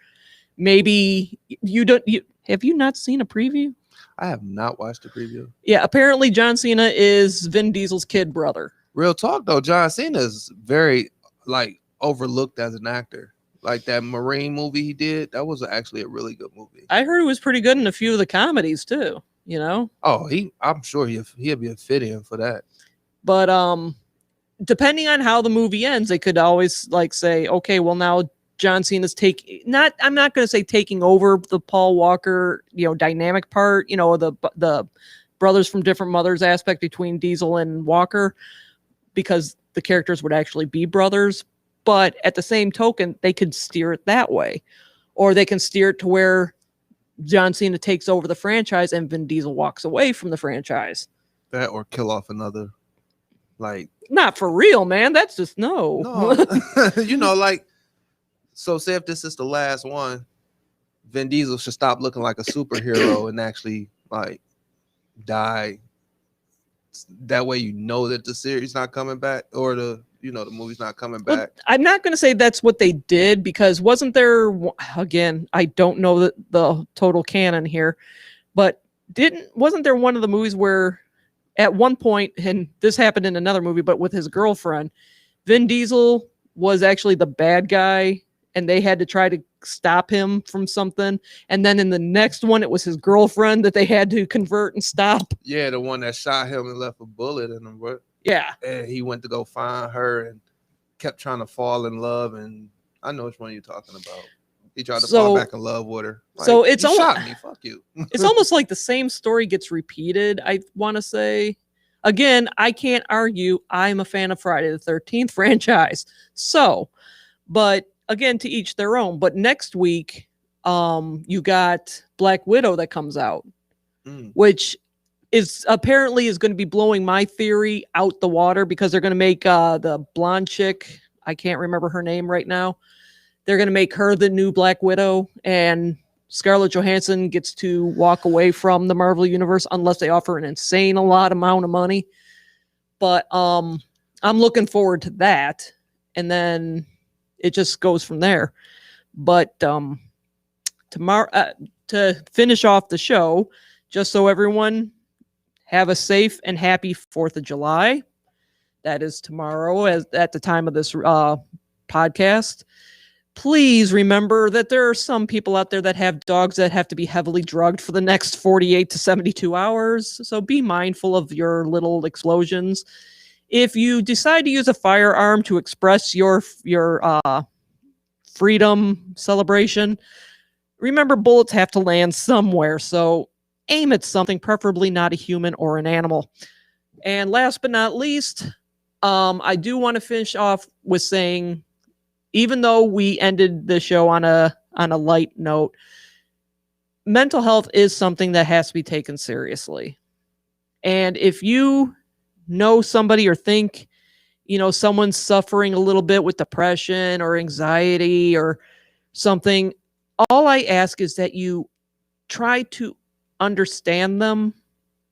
Speaker 1: Maybe have you not seen a preview?
Speaker 4: I have not watched the preview.
Speaker 1: Yeah, apparently John Cena is Vin Diesel's kid brother.
Speaker 4: Real talk though, John Cena is very like overlooked as an actor. Like that Marine movie he did, that was actually a really good movie.
Speaker 1: I heard it was pretty good in a few of the comedies too, you know?
Speaker 4: Oh, I'm sure he'll be a fit in for that.
Speaker 1: But depending on how the movie ends, they could always like say, okay, well now John Cena's I'm not going to say taking over the Paul Walker, you know, dynamic part, you know, the brothers from different mothers aspect between Diesel and Walker, because the characters would actually be brothers. But at the same token, they could steer it that way, or they can steer it to where John Cena takes over the franchise and Vin Diesel walks away from the franchise.
Speaker 4: That or kill off another, like,
Speaker 1: not for real, man. That's just no.
Speaker 4: You know, like, so say if this is the last one, Vin Diesel should stop looking like a superhero and actually like die. That way, you know that the series not coming back, or the movie's not coming back. Well,
Speaker 1: I'm not going to say that's what they did, because wasn't there, again, I don't know the total canon here, but wasn't there one of the movies where at one point, and this happened in another movie, but with his girlfriend, Vin Diesel was actually the bad guy and they had to try to stop him from something. And then in the next one, it was his girlfriend that they had to convert and stop.
Speaker 4: Yeah, the one that shot him and left a bullet in him.
Speaker 1: Yeah.
Speaker 4: And he went to go find her and kept trying to fall in love. And I know which one you're talking about. He tried to fall back in love with her. Like,
Speaker 1: so it's
Speaker 4: you shot me. Fuck you.
Speaker 1: It's almost like the same story gets repeated, I want to say. Again, I can't argue. I'm a fan of Friday the 13th franchise. So, but again, to each their own. But next week, you got Black Widow that comes out, which is apparently is going to be blowing my theory out the water, because they're going to make the blonde chick, I can't remember her name right now, they're going to make her the new Black Widow, and Scarlett Johansson gets to walk away from the Marvel Universe unless they offer an insane amount of money. But I'm looking forward to that. And then it just goes from there. But tomorrow, to finish off the show, just so everyone have a safe and happy 4th of July. That is tomorrow at the time of this podcast. Please remember that there are some people out there that have dogs that have to be heavily drugged for the next 48 to 72 hours. So be mindful of your little explosions. If you decide to use a firearm to express your freedom celebration, remember bullets have to land somewhere. So aim at something, preferably not a human or an animal. And last but not least, I do want to finish off with saying, even though we ended the show on a light note, mental health is something that has to be taken seriously. And if you know somebody or think, someone's suffering a little bit with depression or anxiety or something, all I ask is that you try to understand them,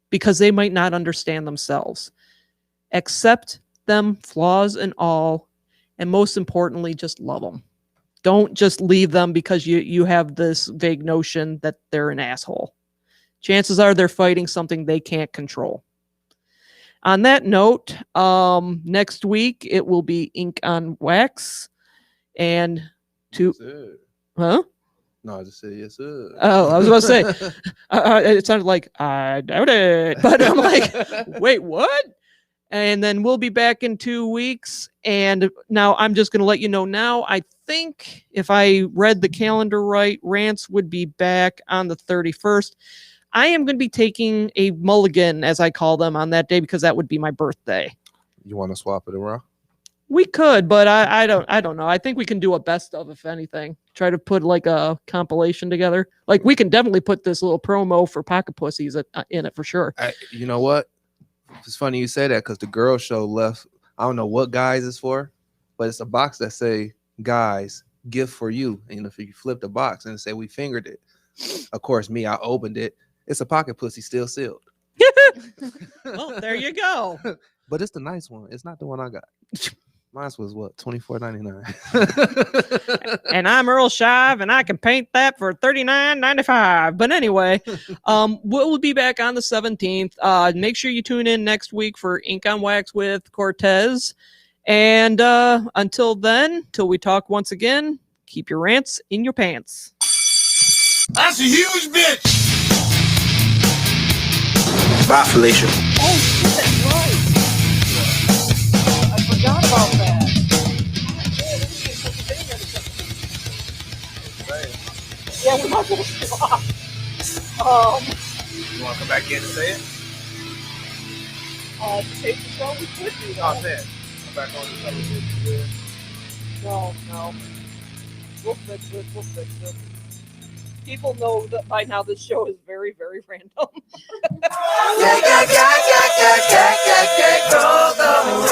Speaker 1: because they might not understand themselves. Accept them, flaws and all, and most importantly, just love them. Don't just leave them because you have this vague notion that they're an asshole. Chances are they're fighting something they can't control. On that note, next week it will be Ink on Wax. And
Speaker 4: Yes, sir.
Speaker 1: huh?
Speaker 4: No, I just said yes, sir.
Speaker 1: Oh, I was about to say, it sounded like, I doubt it. But I'm like, wait, what? And then we'll be back in 2 weeks. And now I'm just going to let you know now, I think if I read the calendar right, Rants would be back on the 31st. I am going to be taking a mulligan, as I call them, on that day because that would be my birthday.
Speaker 4: You want to swap it around?
Speaker 1: We could, but I don't know. I think we can do a best of, if anything. Try to put like a compilation together. Like we can definitely put this little promo for Pocket Pussies in it for sure.
Speaker 4: You know what? It's funny you say that because the girl show left. I don't know what guys is for, but it's a box that say "Guys, gift for you." And if you flip the box and say we fingered it, of course, I opened it. It's a pocket pussy still sealed.
Speaker 1: Well, there you go.
Speaker 4: But it's the nice one. It's not the one I got. Mine was what, $24.99.
Speaker 1: And I'm Earl Shive, and I can paint that for $39.95. But anyway, we'll be back on the 17th. Make sure you tune in next week for Ink on Wax with Cortez. And until then, till we talk once again, keep your rants in your pants.
Speaker 5: That's a huge bitch.
Speaker 2: Bye, Felicia.
Speaker 1: Oh, shit, right. I forgot about that. Yeah, we might as well stop.
Speaker 5: You want to come back in and say it?
Speaker 1: To take the show, we could do that.
Speaker 5: Oh, man. Come back on the television.
Speaker 1: No. We'll fix it. People know that by now this show is very, very random.
Speaker 5: Go the word.